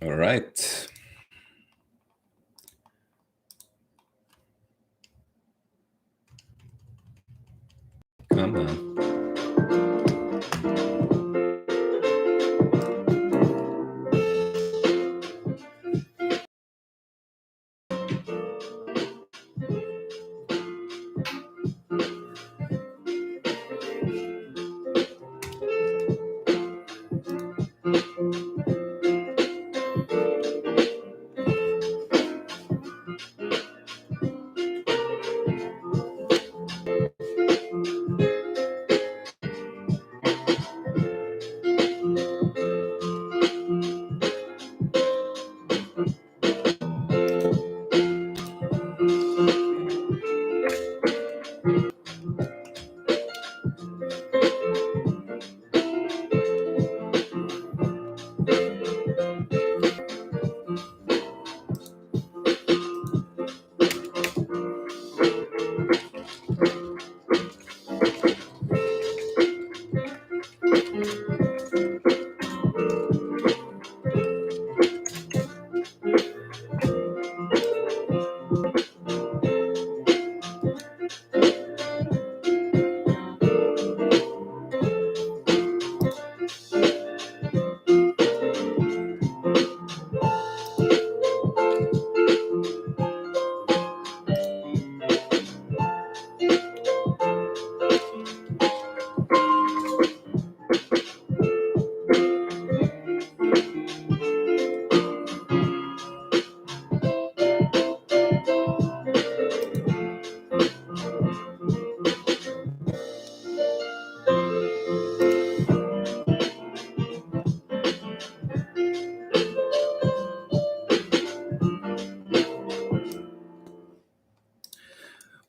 All right. Come on.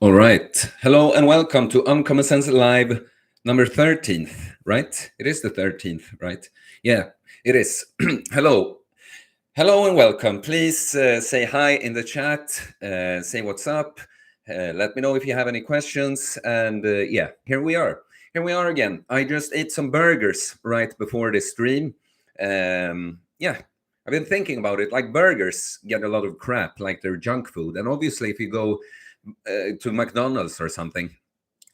All right. Hello and welcome to Uncommon Sense Live number 13th, right? It is the 13th, right? Yeah, it is. Hello. Hello and welcome. Please say hi in the chat, say what's up, let me know if you have any questions. And yeah, here we are. Here we are again. I just ate some burgers right before this stream. Yeah, I've been thinking about it. Like burgers get a lot of crap, like they're junk food. And obviously, if you go to McDonald's or something,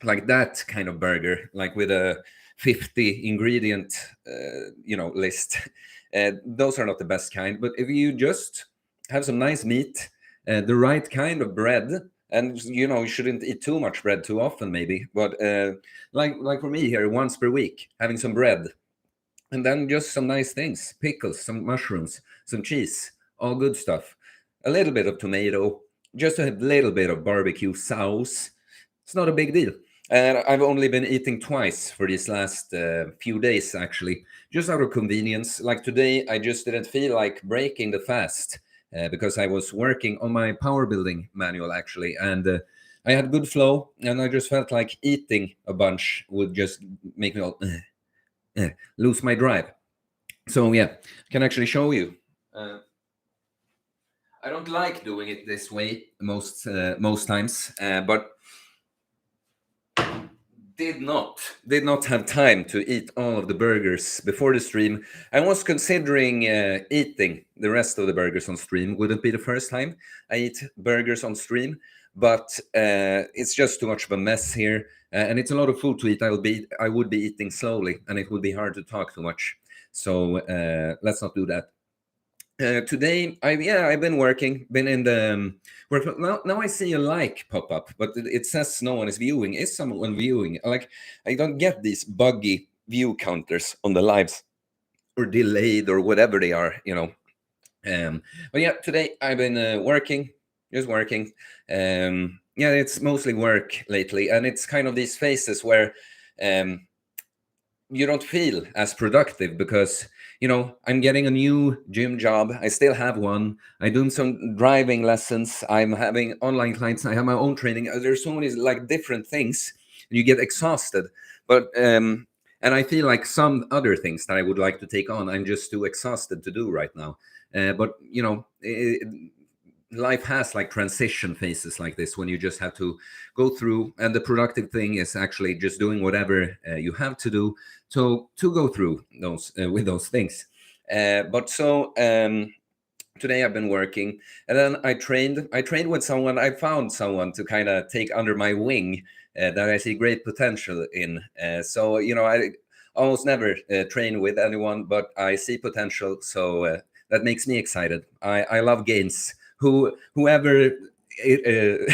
like that kind of burger, like with a 50 ingredient list, those are not the best kind. But if you just have some nice meat, the right kind of bread, and you shouldn't eat too much bread too often maybe, but like for me here, once per week, having some bread, and then just some nice things, pickles, some mushrooms, some cheese, all good stuff, a little bit of tomato, just a little bit of barbecue sauce. It's not a big deal. And I've only been eating twice for these last few days, actually, just out of convenience. Like today, I just didn't feel like breaking the fast because I was working on my power building manual, actually. And I had good flow, and I just felt like eating a bunch would just make me all lose my drive. So, yeah, I can actually show you. Uh, I don't like doing it this way most times, but did not have time to eat all of the burgers before the stream. I was considering eating the rest of the burgers on stream. Wouldn't be the first time I eat burgers on stream, but it's just too much of a mess here, and it's a lot of food to eat. I would be eating slowly, and it would be hard to talk too much. So let's not do that. Today, I've been working, been in the work. Now I see a like pop up, but it says no one is viewing. Is someone viewing? Like, I don't get these buggy view counters on the lives, or delayed, or whatever they are. But yeah, today I've been working, just working. Yeah, it's mostly work lately, and it's kind of these phases where um, you don't feel as productive because I'm getting a new gym job. I still have one. I'm doing some driving lessons. I'm having online clients. I have my own training. There's so many like different things, and you get exhausted. But and I feel like some other things that I would like to take on, I'm just too exhausted to do right now. But life has like transition phases like this when you just have to go through, and the productive thing is actually just doing whatever you have to do to go through those with those things. But so Today I've been working, and then I trained. I trained with someone. I found someone to kind of take under my wing that I see great potential in. So I almost never train with anyone, but I see potential. So that makes me excited. I love gains. Whoever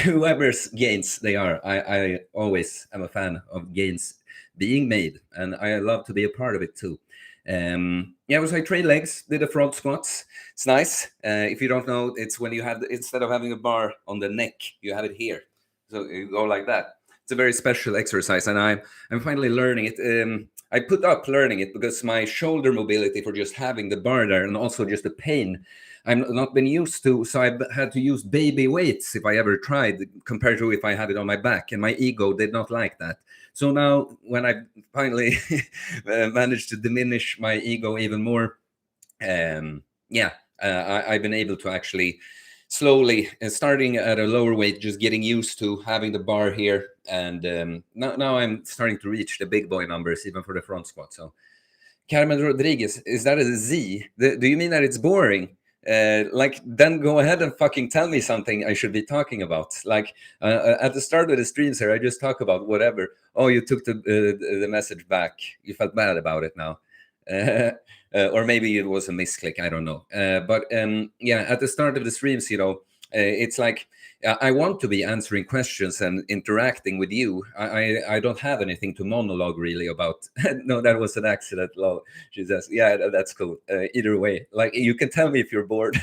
whoever's gains they are, I always am a fan of gains being made, and I love to be a part of it too. Yeah, it was like train legs, did the front squats. It's nice. If you don't know, it's when you have, instead of having a bar on the neck, you have it here. So you go like that. It's a very special exercise, and I'm finally learning it. I put up learning it because my shoulder mobility for just having the bar there, and also just the pain, I'm not been used to. So I've had to use baby weights if I ever tried, compared to if I had it on my back, and my ego did not like that. So now, when I finally managed to diminish my ego even more, yeah, I've been able to actually slowly, starting at a lower weight, just getting used to having the bar here, and now I'm starting to reach the big boy numbers even for the front squat. So, Carmen Rodriguez, is that a Z? Do you mean that it's boring? Like, then go ahead and fucking tell me something I should be talking about. Like, at the start of the streams here, I just talk about whatever. Oh, you took the message back. You felt bad about it now. Or maybe it was a misclick. I don't know. But yeah, at the start of the streams, it's like I want to be answering questions and interacting with you. I don't have anything to monologue really about. No, that was an accident. Lol. She says, yeah, that's cool. Either way, like, you can tell me if you're bored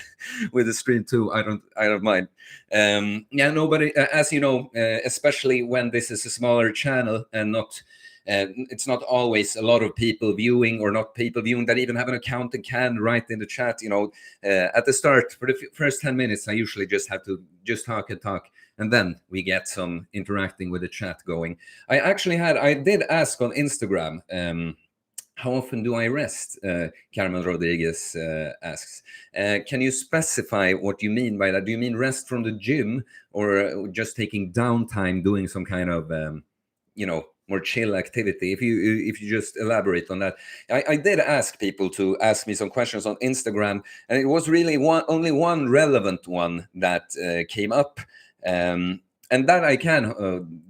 with the stream too. I don't mind. Yeah, nobody, as you know, especially when this is a smaller channel and not. It's not always a lot of people viewing, or not people viewing that even have an account and can write in the chat. At the start, for the first 10 minutes, I usually just have to just talk and talk, and then we get some interacting with the chat going. I did ask on Instagram, how often do I rest? Carmen Rodriguez asks. Can you specify what you mean by that? Do you mean rest from the gym, or just taking downtime, doing some kind of more chill activity? If you just elaborate on that. I did ask people to ask me some questions on Instagram, and it was really only one relevant one that came up, and that I can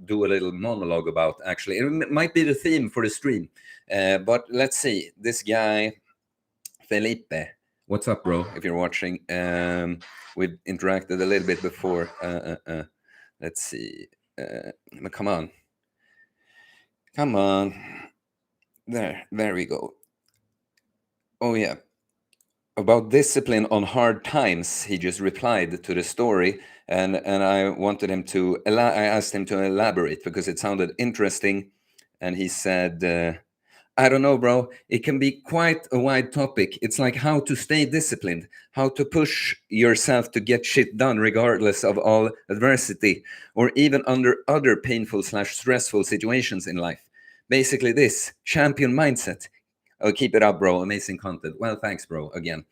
do a little monologue about. Actually, it might be the theme for the stream, but let's see. This guy Felipe, what's up, bro? If you're watching, we've interacted a little bit before. Let's see. Come on. Come on. There we go. Oh, yeah. About discipline on hard times, he just replied to the story, and I wanted him to. I asked him to elaborate because it sounded interesting, and he said, "I don't know, bro. It can be quite a wide topic. It's like how to stay disciplined, how to push yourself to get shit done regardless of all adversity, or even under other painful/stressful situations in life. Basically, this champion mindset." Oh, keep it up, bro. Amazing content. Well, thanks, bro, again.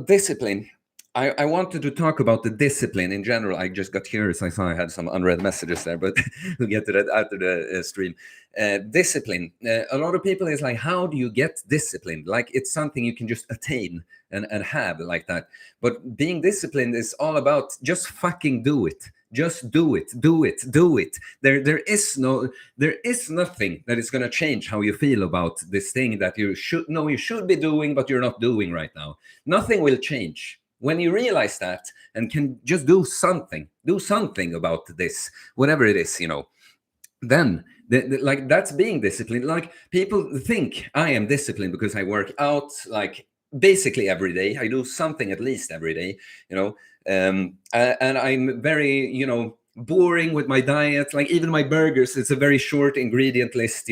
Discipline. I wanted to talk about the discipline in general. I just got curious. I saw I had some unread messages there, but we'll get to that after the stream. Discipline. A lot of people is like, how do you get disciplined? Like, it's something you can just attain and have like that. But being disciplined is all about just fucking do it. Just do it. There is nothing that is going to change how you feel about this thing that you should be doing, but you're not doing right now. Nothing will change when you realize that and can just do something about this, whatever it is. Then like, that's being disciplined. Like, people think I am disciplined because I work out like basically every day. I do something at least every day, and I'm very boring with my diet. Like, even my burgers, it's a very short ingredient list,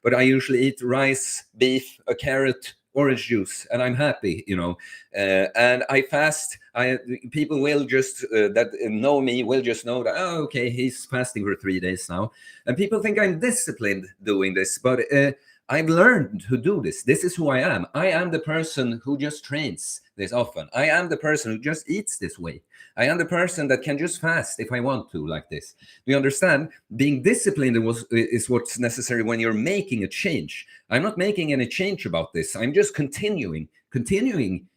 but I usually eat rice, beef, a carrot, orange juice, and I'm happy, and I fast. People will just that know me will just know that, oh, okay, he's fasting for 3 days now, and people think I'm disciplined doing this, but I've learned to do this. This is who I am. I am the person who just trains this often. I am the person who just eats this way. I am the person that can just fast if I want to, like this. Do you understand? Being disciplined is what's necessary when you're making a change. I'm not making any change about this. I'm just continuing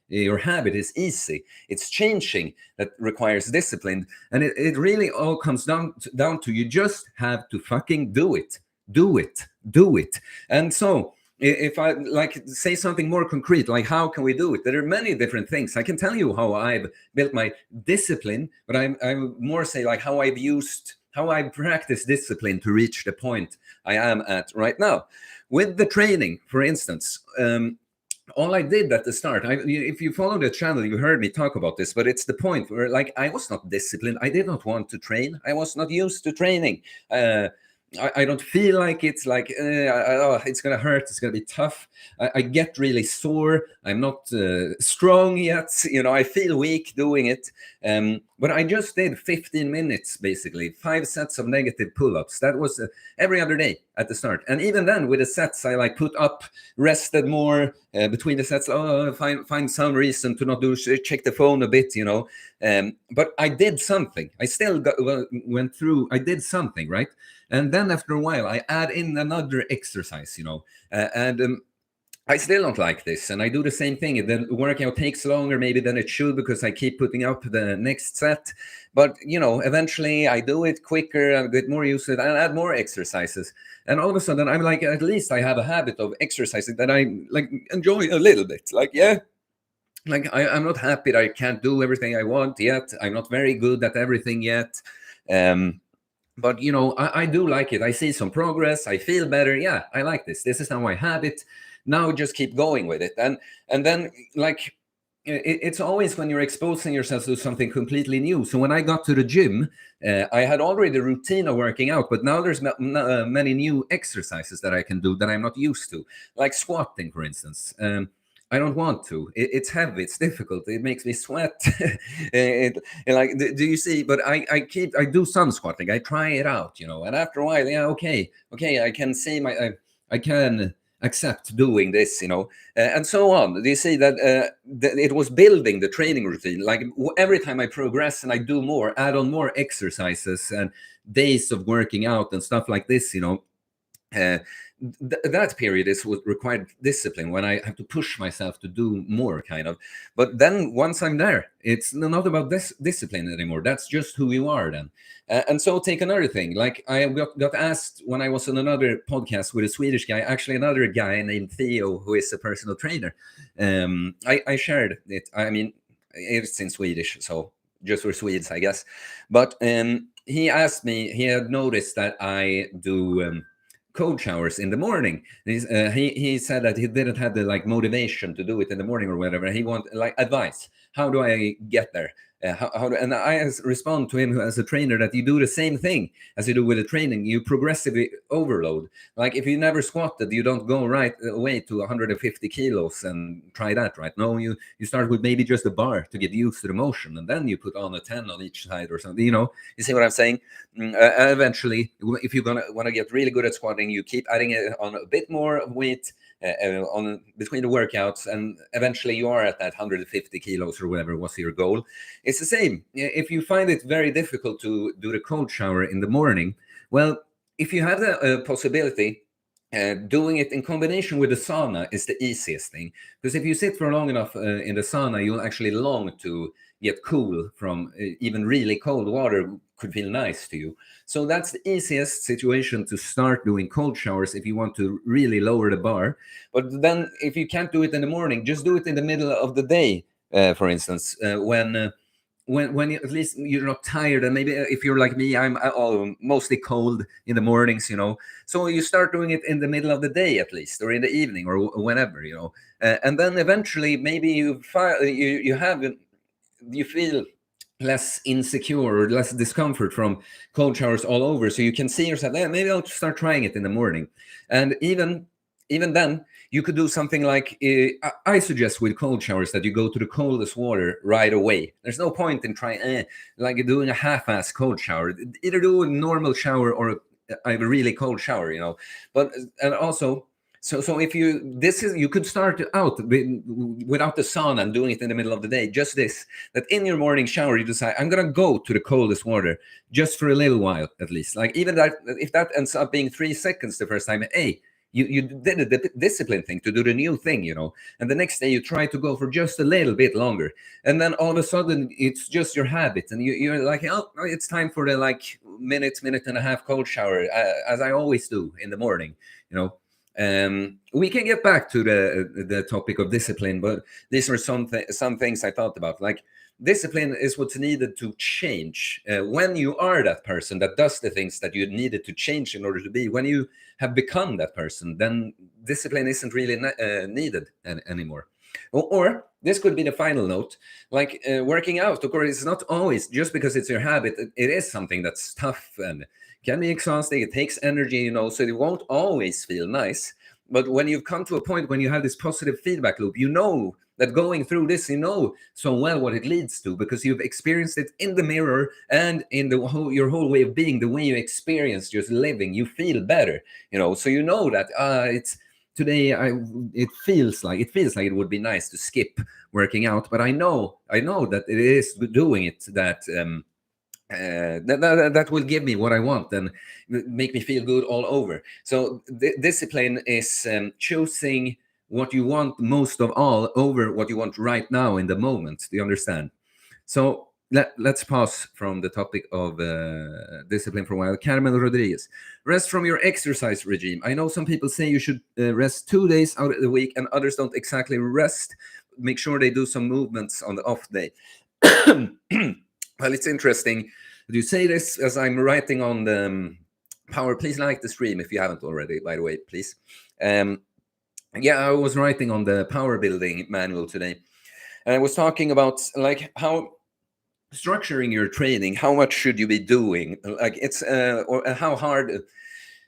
your habit is easy. It's changing that requires discipline. And it really all comes down to you just have to fucking do it. Do it. Do it. And so if I like say something more concrete, like how can we do it? There are many different things. I can tell you how I've built my discipline, but I'm more say like how I've practiced discipline to reach the point I am at right now. With the training, for instance, all I did at the start, if you follow the channel, you heard me talk about this, but it's the point where like I was not disciplined. I did not want to train. I was not used to training. I don't feel like it's like it's gonna hurt. It's gonna be tough. I get really sore. I'm not strong yet. I feel weak doing it. But I just did 15 minutes, basically 5 sets of negative pull-ups. That was every other day at the start. And even then, with the sets, I like put up, rested more between the sets. Find some reason to not do. Check the phone a bit, But I did something. I still went through. I did something, right? And then after a while, I add in another exercise, and I still don't like this. And I do the same thing. The workout takes longer maybe than it should because I keep putting up the next set. But, eventually I do it quicker. I get more used to it and add more exercises. And all of a sudden, I'm like, at least I have a habit of exercising that I like enjoy a little bit. Like, yeah. Like, I'm not happy that I can't do everything I want yet. I'm not very good at everything yet. But, I do like it. I see some progress. I feel better. Yeah, I like this. This is now my habit. Now just keep going with it. And then, like, it's always when you're exposing yourself to something completely new. So when I got to the gym, I had already a routine of working out, but now there's many new exercises that I can do that I'm not used to, like squatting, for instance. I don't want to. It's heavy. It's difficult. It makes me sweat. Like, do you see? But I do some squatting. I try it out, And after a while, yeah, okay, I can see I can accept doing this, and so on. Do you see that it was building the training routine? Like every time I progress and I do more, add on more exercises and days of working out and stuff like this, that period is what required discipline, when I have to push myself to do more, kind of. But then once I'm there, it's not about this discipline anymore. That's just who you are then. And so take another thing. Like I got asked when I was on another podcast with a Swedish guy, actually another guy named Theo, who is a personal trainer. I shared it. I mean, it's in Swedish, so just for Swedes, I guess. But he asked me, he had noticed that I do cold showers in the morning. He said that he didn't have the motivation to do it in the morning or whatever. He wanted advice. How do I get there? And I respond to him as a trainer that you do the same thing as you do with the training. You progressively overload. Like if you never squatted, you don't go right away to 150 kilos and try that, right? No, you start with maybe just a bar to get used to the motion, and then you put on a 10 on each side or something. You see what I'm saying? Eventually, if you're gonna want to get really good at squatting, you keep adding it on a bit more weight on between the workouts, and eventually you are at that 150 kilos or whatever was your goal. It's the same. If you find it very difficult to do the cold shower in the morning, well, if you have the possibility, doing it in combination with the sauna is the easiest thing. Because if you sit for long enough in the sauna, you'll actually long to get cool from even really cold water. Could feel nice to you. So that's the easiest situation to start doing cold showers if you want to really lower the bar. But then if you can't do it in the morning, just do it in the middle of the day, for instance, when you, at least you're not tired. And maybe if you're like me, I'm mostly cold in the mornings, so you start doing it in the middle of the day at least, or in the evening, or whenever, and then eventually maybe you feel less insecure or less discomfort from cold showers all over, so you can see yourself, maybe I'll start trying it in the morning. And even then you could do something like I suggest with cold showers that you go to the coldest water right away. There's no point in trying like doing a half-ass cold shower. Either do a normal shower or a really cold shower, but and also so if you could start out without the sauna and doing it in the middle of the day. Just this, that in your morning shower you decide, I'm gonna go to the coldest water just for a little while at least. Like even that, if that ends up being 3 seconds the first time, hey, you did a discipline thing to do the new thing, and the next day you try to go for just a little bit longer, and then all of a sudden it's just your habit, and you're like, oh, it's time for the like minute and a half cold shower, as I always do in the morning. We can get back to the topic of discipline, but these are some things I thought about. Like, discipline is what's needed to change. When you are that person that does the things that you needed to change in order to be, when you have become that person, then discipline isn't really needed anymore. Or this could be the final note, like working out. Of course, it's not always just because it's your habit. It is something that's tough and can be exhausting. It takes energy, so it won't always feel nice. But when you've come to a point when you have this positive feedback loop, that going through this, so well what it leads to, because you've experienced it in the mirror and in your whole way of being, the way you experience just living, you feel better, so that it's today. It feels like it would be nice to skip working out, but I know that it is doing it that will give me what I want and make me feel good all over. So discipline is choosing what you want most of all over what you want right now in the moment. Do you understand? So let's pause from the topic of discipline for a while. Carmen Rodriguez, rest from your exercise regime. I know some people say you should rest 2 days out of the week, and others don't exactly rest. Make sure they do some movements on the off day. Well, it's interesting that you say this, as I'm writing on the power. Please like the stream if you haven't already, by the way, please. I was writing on the power building manual today, and I was talking about like how structuring your training, how much should you be doing, like it's or how hard.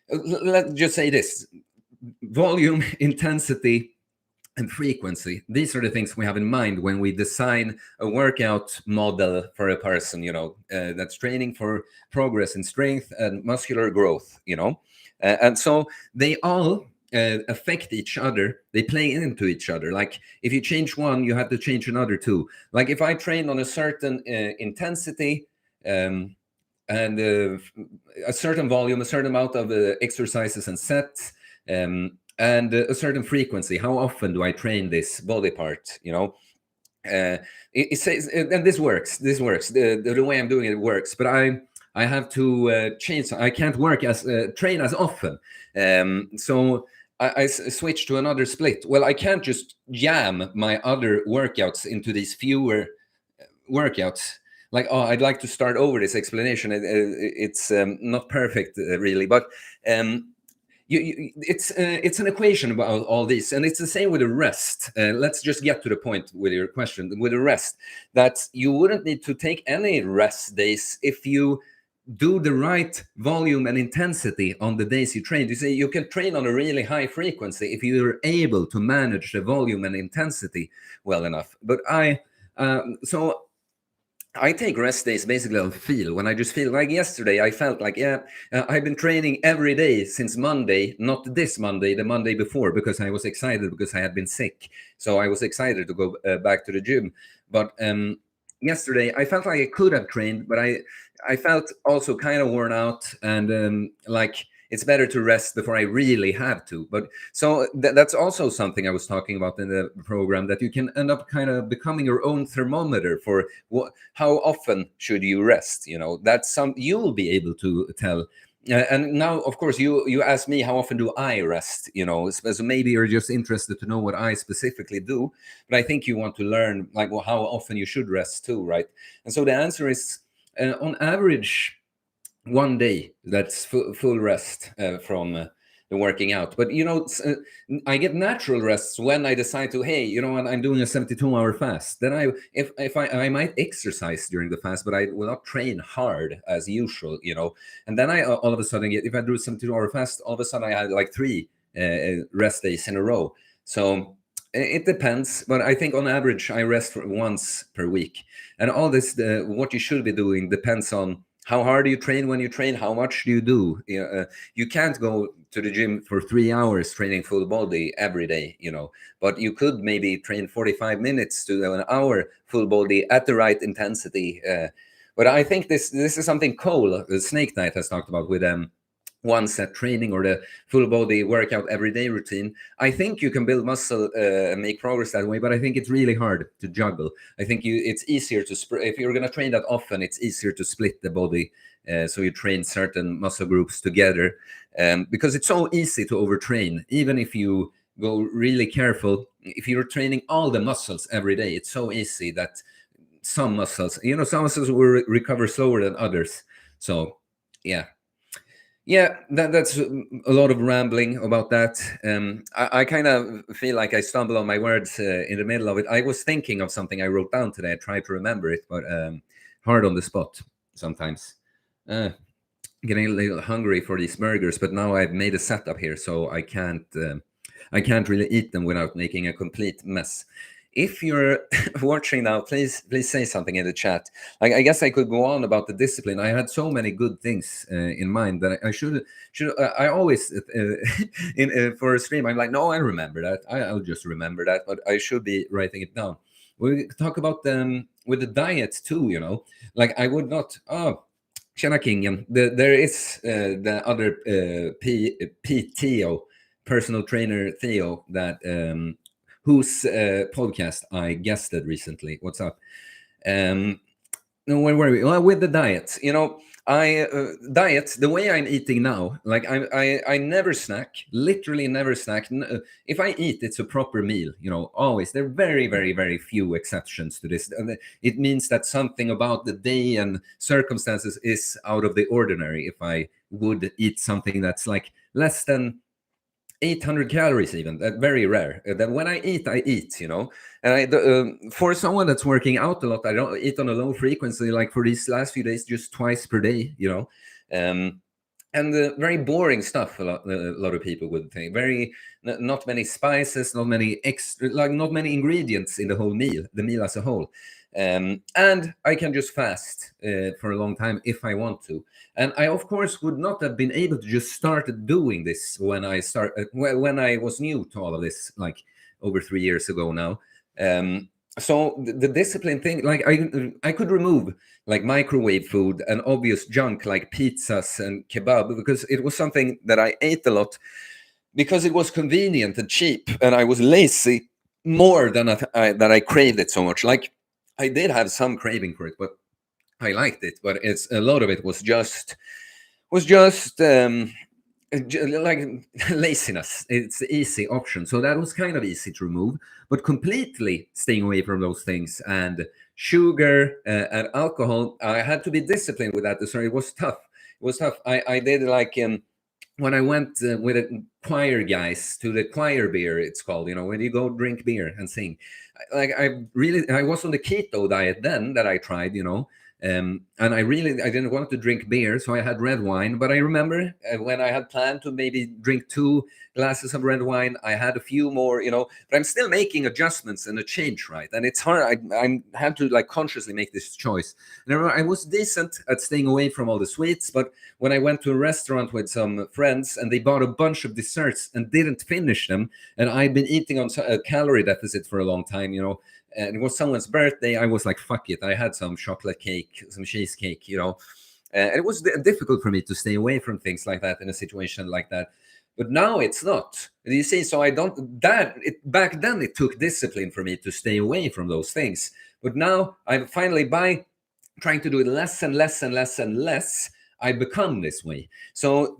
Let's just say this: volume, intensity, and frequency. These are the things we have in mind when we design a workout model for a person, that's training for progress in strength and muscular growth, and so they all affect each other. They play into each other. Like, if you change one, you have to change another too. Like, if I train on a certain intensity and a certain volume, a certain amount of exercises and sets, and a certain frequency, how often do I train this body part? It says, and this works. The way I'm doing it works, but I have to change. I can't train as often. So I switch to another split. Well, I can't just jam my other workouts into these fewer workouts. Like, I'd like to start over this explanation. It's not perfect, really, but it's an equation about all this, and it's the same with the rest. Let's just get to the point with your question. With the rest, that you wouldn't need to take any rest days if you do the right volume and intensity on the days you train. You say you can train on a really high frequency if you're able to manage the volume and intensity well enough. But so I take rest days basically on feel. When I just feel like yesterday, I felt like, I've been training every day since Monday, not this Monday, the Monday before, because I was excited because I had been sick. So I was excited to go back to the gym. But yesterday, I felt like I could have trained, but I felt also kind of worn out, and like, it's better to rest before I really have to. But so that's also something I was talking about in the program, that you can end up kind of becoming your own thermometer for how often should you rest. That's you'll be able to tell. And now, of course, you ask me, how often do I rest? So maybe you're just interested to know what I specifically do, but I think you want to learn, like, well, how often you should rest too, right? And so the answer is, on average, 1 day. That's full rest from the working out. But I get natural rests when I decide to, hey, I'm doing a 72-hour fast. Then if I might exercise during the fast, but I will not train hard as usual. And then I all of a sudden if I do a 72-hour fast, all of a sudden I had like 3 rest days in a row. So it depends, but I think on average I rest once per week. And all this, what you should be doing, depends on how hard do you train. When you train, how much do you do? You can't go to the gym for 3 hours training full body every day, but you could maybe train 45 minutes to an hour full body at the right intensity. But I think this is something Cole, the Snake Knight, has talked about with one set training or the full body workout every day routine. I think you can build muscle and make progress that way, but I think it's really hard to juggle. I think it's easier to if you're going to train that often, it's easier to split the body. So you train certain muscle groups together, because it's so easy to overtrain. Even if you go really careful, if you're training all the muscles every day, it's so easy that some muscles, some muscles will recover slower than others. So yeah, that's a lot of rambling about that. I kind of feel like I stumble on my words in the middle of it. I was thinking of something I wrote down today. I tried to remember it, but hard on the spot sometimes. Getting a little hungry for these burgers, but now I've made a setup here, so I can't really eat them without making a complete mess. If you're watching now, please say something in the chat. I guess I could go on about the discipline. I had so many good things in mind that I should. I always for a stream, I'm like, no, I remember that. I'll just remember that, but I should be writing it down. We talk about them with the diet too. Like I would not. Oh, Tjena Kingen. There is the other Theo, personal trainer Theo, that whose podcast I guested recently. What's up? No, where were we? Well, with the diet, I diet the way I'm eating now. Like I never snack, literally never snack. If I eat, it's a proper meal. Always. There are very, very, very few exceptions to this. And it means that something about the day and circumstances is out of the ordinary. If I would eat something that's like less than 800 calories, even, that very rare. That when I eat, and for someone that's working out a lot, I don't eat on a low frequency. Like for these last few days, just twice per day. And very boring stuff. A lot of people would think. Not many spices, not many not many ingredients in the whole meal, the meal as a whole. And I can just fast for a long time if I want to. And I, of course, would not have been able to just start doing this when I was new to all of this, like over 3 years ago now. So the discipline thing, like I could remove like microwave food and obvious junk like pizzas and kebab, because it was something that I ate a lot because it was convenient and cheap, and I was lazy more than that I craved it so much. Like I did have some craving for it, but I liked it. But a lot of it was just like laziness. It's the easy option, so that was kind of easy to remove. But completely staying away from those things and sugar and alcohol, I had to be disciplined with that. So it was tough. I did like when I went with the choir guys to the choir beer, it's called, when you go drink beer and sing. I was on the keto diet then that I tried, and I didn't want to drink beer, so I had red wine. But I remember when I had planned to maybe drink 2 glasses of red wine, I had a few more, but I'm still making adjustments and a change, right? And it's hard. I had to like consciously make this choice. And I remember I was decent at staying away from all the sweets, but when I went to a restaurant with some friends and they bought a bunch of desserts and didn't finish them, and I'd been eating on a calorie deficit for a long time, and it was someone's birthday, I was like, fuck it. I had some chocolate cake, some cheesecake, and it was difficult for me to stay away from things like that in a situation like that. But now it's not. You see, so back then it took discipline for me to stay away from those things. But now I'm finally, by trying to do it less and less and less and less, I become this way. So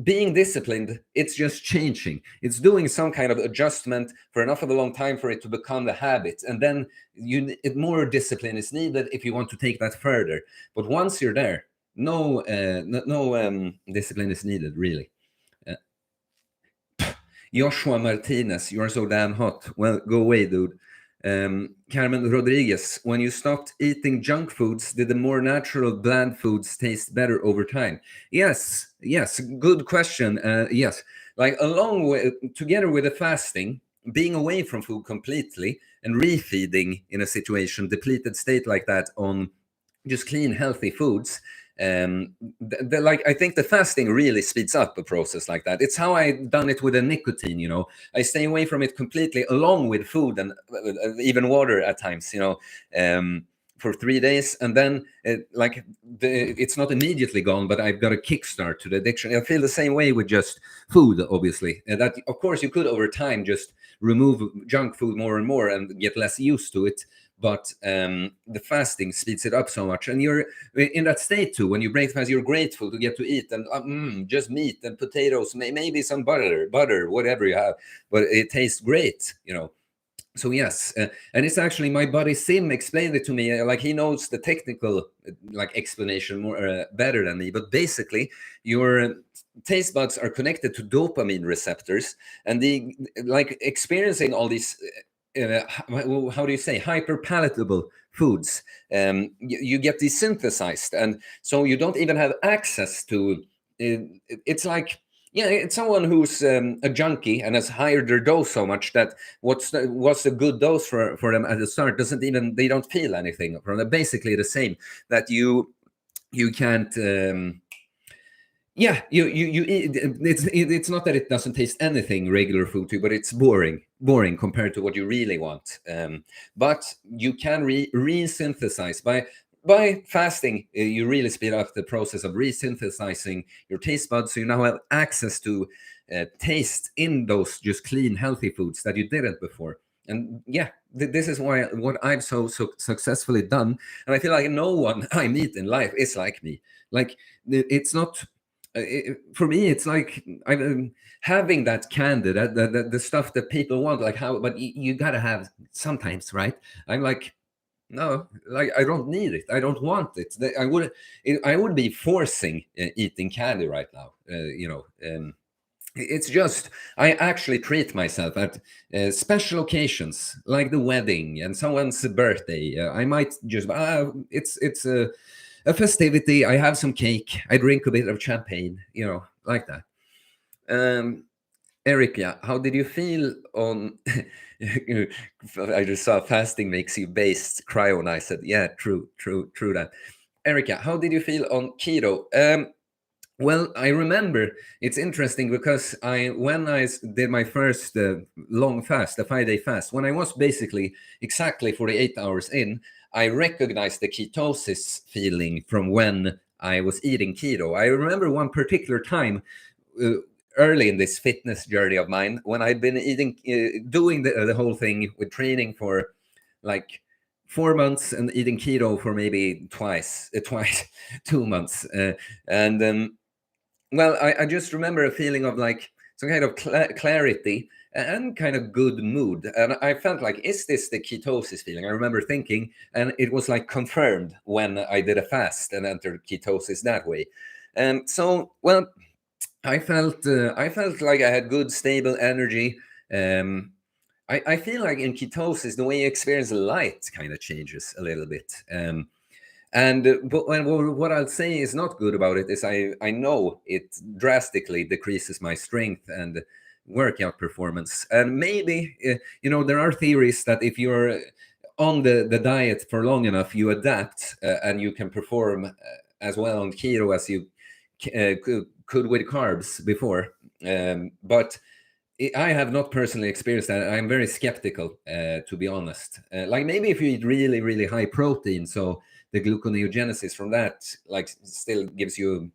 being disciplined, it's just changing. It's doing some kind of adjustment for enough of a long time for it to become the habit. And then more discipline is needed if you want to take that further. But once you're there, no discipline is needed, really. Joshua Martinez, you are so damn hot. Well, go away, dude. Carmen Rodriguez, when you stopped eating junk foods, did the more natural bland foods taste better over time? Yes, good question. Yes, like together with the fasting, being away from food completely and refeeding in a depleted state like that on just clean, healthy foods. I think the fasting really speeds up a process like that. It's how I've done it with the nicotine. I stay away from it completely, along with food and even water at times. for 3 days, and then it's not immediately gone, but I've got a kickstart to the addiction. I feel the same way with just food, obviously. That of course you could over time just remove junk food more and more and get less used to it. But the fasting speeds it up so much, and you're in that state too. When you break fast, you're grateful to get to eat, and just meat and potatoes, maybe some butter, whatever you have, but it tastes great, you know. So yes, and it's actually my buddy Sim explained it to me. Like he knows the technical explanation more better than me. But basically, your taste buds are connected to dopamine receptors, and the experiencing all these. How do you say, hyper palatable foods, you get desynthesized, and so you don't even have access to it's like, yeah, it's someone who's a junkie and has hired their dose so much that what's a good dose for them at the start doesn't even, they don't feel anything from them. Basically the same, that you can't yeah, you eat, it's not that it doesn't taste anything regular food to you, but it's boring compared to what you really want. But you can resynthesize by fasting. You really speed up the process of resynthesizing your taste buds, so you now have access to taste in those just clean, healthy foods that you didn't before. And yeah, this is why what I've so successfully done, and I feel like no one I meet in life is like me. Like it's not. For me, it's like I'm having that candy, that the stuff that people want, like how, but you gotta have sometimes, right? I'm like, no, like I don't need it. I don't want it. I would be forcing eating candy right now. It's just I actually treat myself at special occasions like the wedding and someone's birthday. I might just it's a festivity. I have some cake. I drink a bit of champagne. Like that. Erica, how did you feel on? I just saw fasting makes you based. Cryo, and I said, yeah, true. That. Erica, how did you feel on keto? Well, I remember it's interesting because when I did my first long fast, a 5-day fast, when I was basically exactly 48 hours in, I recognized the ketosis feeling from when I was eating keto. I remember one particular time early in this fitness journey of mine when I'd been eating, doing the whole thing with training for like 4 months and eating keto for maybe twice, 2 months, and well, I just remember a feeling of like some kind of clarity and kind of good mood. And I felt like, is this the ketosis feeling? I remember thinking, and it was like confirmed when I did a fast and entered ketosis that way. And so, well, I felt like I had good, stable energy. I feel like in ketosis, the way you experience light kind of changes a little bit. But what I'll say is not good about it is I know it drastically decreases my strength and workout performance. And maybe there are theories that if you're on the diet for long enough, you adapt and you can perform as well on keto as you could with carbs before. But I have not personally experienced that. I'm very skeptical, to be honest. Like maybe if you eat really, really high protein, so the gluconeogenesis from that like still gives you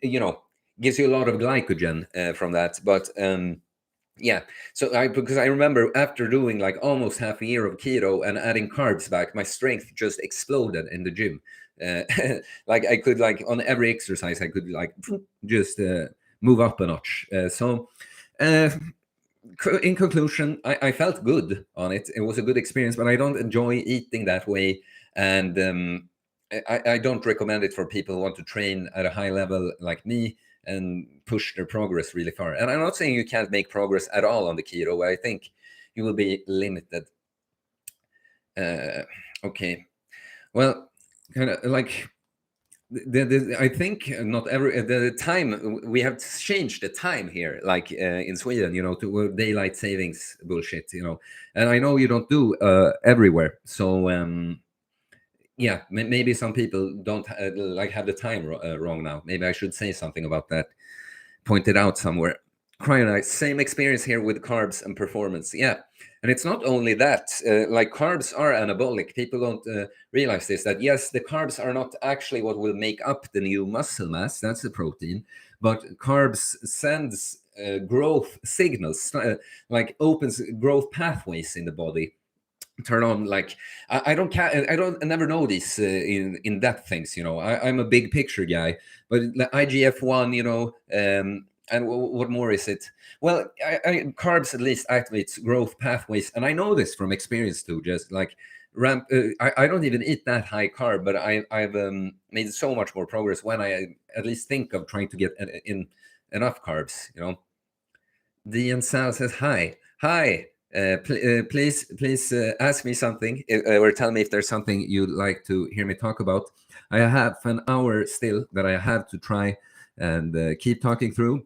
a lot of glycogen from that. But yeah, so because I remember after doing like almost half a year of keto and adding carbs back, my strength just exploded in the gym. uh, like I could, like on every exercise I could like just move up a notch. Uh, in conclusion, I felt good on it. It was a good experience, but I don't enjoy eating that way. And I don't recommend it for people who want to train at a high level like me and push their progress really far. And I'm not saying you can't make progress at all on the keto. I think you will be limited. Okay. Well, kind of like I think not every the time we have changed the time here, like in Sweden, to daylight savings bullshit, and I know you don't do everywhere. So yeah, maybe some people don't have the time wrong now. Maybe I should say something about that, point it out somewhere. Cryonite, same experience here with carbs and performance. Yeah. And it's not only that, like carbs are anabolic. People don't realize this, that yes, the carbs are not actually what will make up the new muscle mass. That's the protein. But carbs sends growth signals, like opens growth pathways in the body, turn on, like I never know these in depth things, I'm a big picture guy, but the IGF-1, and what more is it? Well, carbs at least activates growth pathways, and I know this from experience too. Just like I don't even eat that high carb, but I've made so much more progress when I at least think of trying to get in enough carbs. Dian Sal says hi. Please ask me something, or tell me if there's something you'd like to hear me talk about. I have an hour still that I have to try and keep talking through.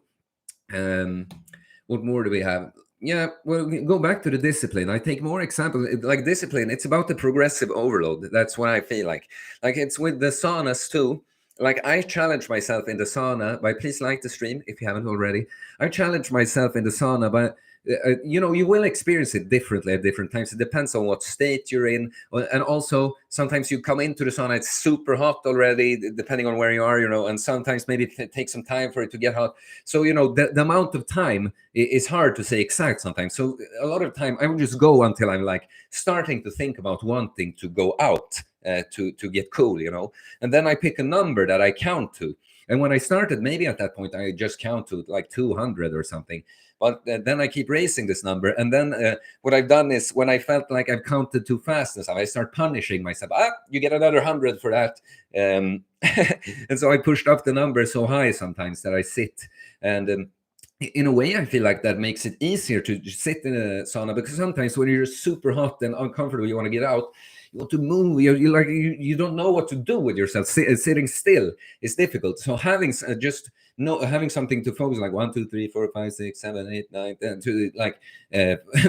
What more do we have? Yeah, well, we go back to the discipline. I take more examples. Like discipline, it's about the progressive overload. That's what I feel like. Like it's with the saunas too. Like I challenge myself in the sauna by, please like the stream if you haven't already. I challenge myself in the sauna by, you will experience it differently at different times. It depends on what state you're in, and also sometimes you come into the sauna, it's super hot already, depending on where you are, and sometimes maybe it takes some time for it to get hot. So the amount of time is hard to say exact sometimes. So a lot of time I will just go until I'm like starting to think about wanting to go out to get cool, and then I pick a number that I count to. And when I started, maybe at that point I just count to like 200 or something. But then I keep raising this number. And then what I've done is, when I felt like I've counted too fast and stuff, I start punishing myself. You get another 100 for that. And so I pushed up the number so high sometimes that I sit. And in a way, I feel like that makes it easier to just sit in a sauna, because sometimes when you're super hot and uncomfortable, you want to get out, you want to move, you don't know what to do with yourself. Sitting still is difficult. So having having something to focus, like 1, 2, 3, 4, 5, 6, 7, 8, 9, 10, to like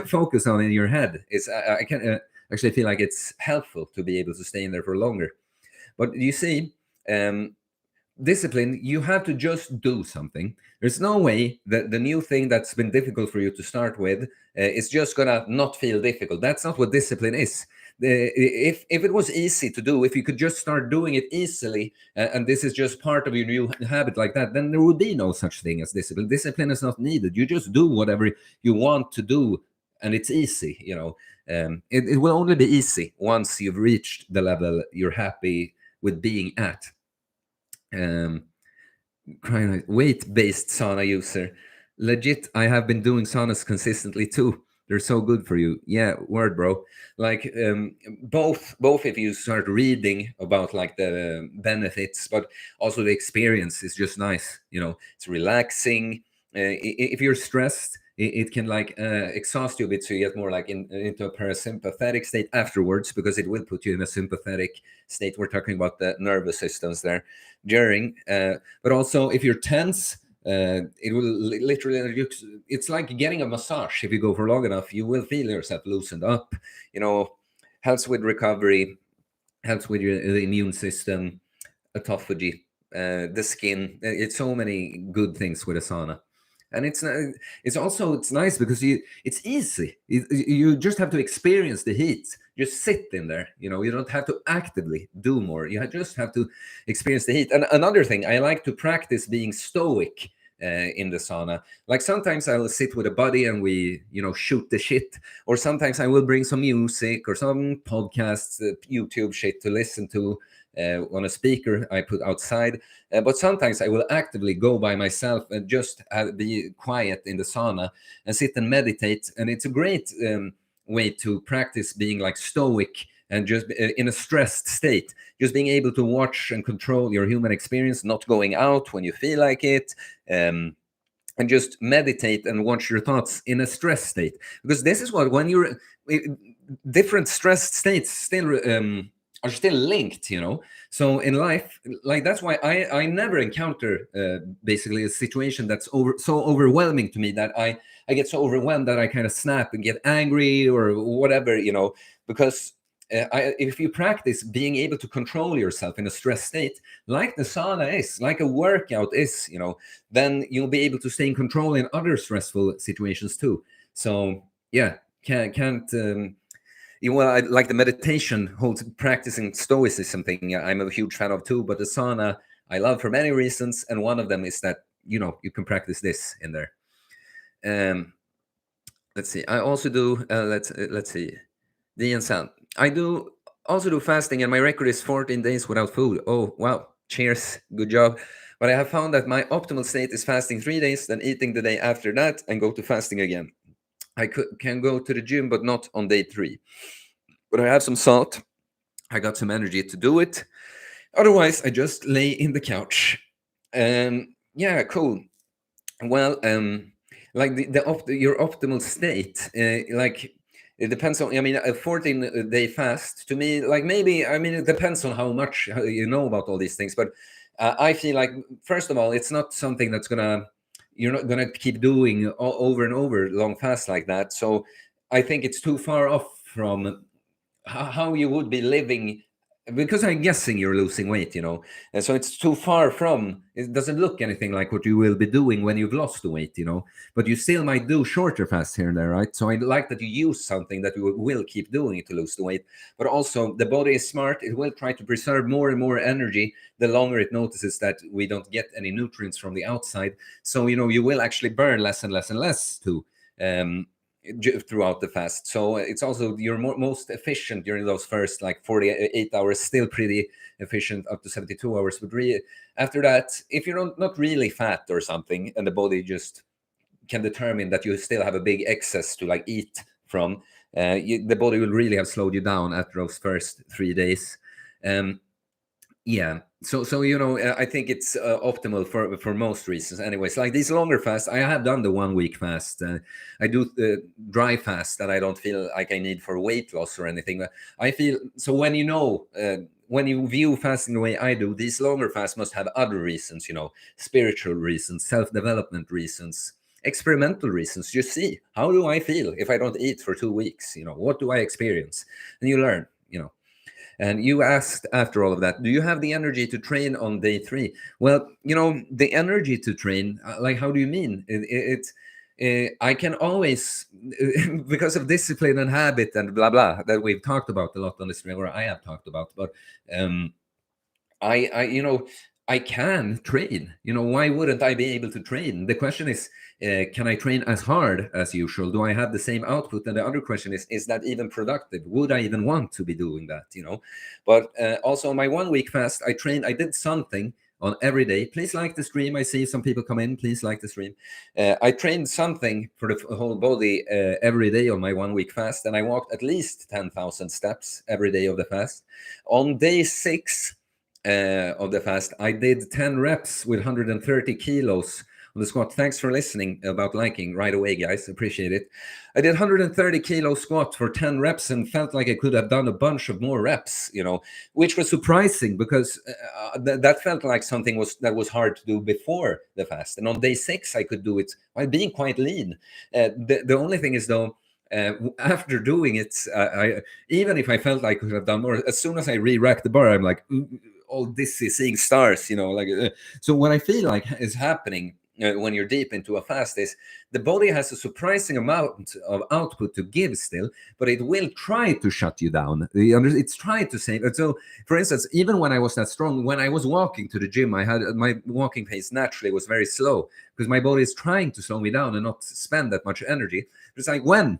focus on in your head, is I can actually feel like it's helpful to be able to stay in there for longer. But you see, discipline, you have to just do something. There's no way that the new thing that's been difficult for you to start with is just gonna not feel difficult. That's not what discipline is. If it was easy to do, if you could just start doing it easily, and this is just part of your new habit like that, then there would be no such thing as discipline. Discipline is not needed. You just do whatever you want to do, and it's easy. It will only be easy once you've reached the level you're happy with being at. Weight-based sauna user. Legit, I have been doing saunas consistently too. They're so good for you. Yeah, word, bro. Like both if you start reading about like the benefits, but also the experience is just nice. It's relaxing. If you're stressed, it can like exhaust you a bit, so you get more like into a parasympathetic state afterwards, because it will put you in a sympathetic state. We're talking about the nervous systems there during, but also if you're tense, it will literally, it's like getting a massage. If you go for long enough, you will feel yourself loosened up. Helps with recovery, helps with your immune system, autophagy, the skin. It's so many good things with a sauna. And it's nice because it's easy. You just have to experience the heat. Just sit in there. You don't have to actively do more. You just have to experience the heat. And another thing, I like to practice being stoic in the sauna. Like sometimes I'll sit with a buddy and we, shoot the shit. Or sometimes I will bring some music or some podcasts, YouTube shit to listen to on a speaker I put outside. But sometimes I will actively go by myself and just be quiet in the sauna and sit and meditate. And it's a great way to practice being like stoic and just in a stressed state, just being able to watch and control your human experience, not going out when you feel like it, and just meditate and watch your thoughts in a stress state. Because this is what, when you're different stressed states still are still linked, so in life, like that's why I never encounter basically a situation that's so overwhelming to me that I get so overwhelmed that I kind of snap and get angry or whatever, because if you practice being able to control yourself in a stress state, like the sauna is, like a workout is, then you'll be able to stay in control in other stressful situations too. So yeah, can't well, like the meditation holds practicing stoicism thing. I'm a huge fan of too, but the sauna I love for many reasons, and one of them is that you can practice this in there. Let's see. I also do. Let's see. The and San. I do also do fasting, and my record is 14 days without food. Oh wow! Cheers. Good job. But I have found that my optimal state is fasting 3 days, then eating the day after that, and go to fasting again. I can go to the gym, but not on day 3. But I have some salt. I got some energy to do it. Otherwise, I just lay in the couch. Yeah, cool. Well, like your optimal state, like it depends on. I mean, a 14-day fast to me, like maybe. I mean, it depends on how much you know about all these things. But I feel like, first of all, it's not something you're not gonna keep doing over and over long fasts like that. So I think it's too far off from how you would be living, because I'm guessing you're losing weight, and so it's too far from. It doesn't look anything like what you will be doing when you've lost the weight, but you still might do shorter fasts here and there, right? So I like that you use something that you will keep doing to lose the weight, but also the body is smart. It will try to preserve more and more energy the longer it notices that we don't get any nutrients from the outside. So you will actually burn less and less and less too, throughout the fast. So it's also you're most efficient during those first like 48 hours, still pretty efficient up to 72 hours. But after that, if you're not really fat or something, and the body just can determine that you still have a big excess to like eat from, the body will really have slowed you down after those first 3 days. Yeah, so I think it's optimal for most reasons. Anyways, like these longer fasts, I have done the 1 week fast. I do the dry fast that I don't feel like I need for weight loss or anything. I feel so when when you view fasting the way I do, these longer fasts must have other reasons, spiritual reasons, self-development reasons, experimental reasons. You see, how do I feel if I don't eat for 2 weeks? What do I experience? And you learn. And you asked, after all of that, do you have the energy to train on day 3? Well, the energy to train, like, how do you mean? I can always, because of discipline and habit and blah, blah, that we've talked about a lot on this stream, or I have talked about, but I can train. Why wouldn't I be able to train? The question is, can I train as hard as usual? Do I have the same output? And the other question is that even productive? Would I even want to be doing that? But also on my 1 week fast, I did something on every day. Please like the stream. I see some people come in. Please like the stream. I trained something for the whole body every day on my 1 week fast, and I walked at least 10,000 steps every day of the fast. On day 6 of the fast, I did 10 reps with 130 kilos on the squat. Thanks for listening about liking right away, guys. Appreciate it. I did 130 kilo squat for 10 reps and felt like I could have done a bunch of more reps, which was surprising because that felt like something that was hard to do before the fast. And on day 6, I could do it while being quite lean. The only thing is, though, after doing it, I even if I felt like I could have done more, as soon as I re-racked the bar, I'm like, all dizzy, seeing stars, so what I feel like is happening when you're deep into a fast is the body has a surprising amount of output to give still, but it will try to shut you down. It's trying to save. So, for instance, even when I was that strong, when I was walking to the gym, I had my walking pace naturally was very slow because my body is trying to slow me down and not spend that much energy. It's like when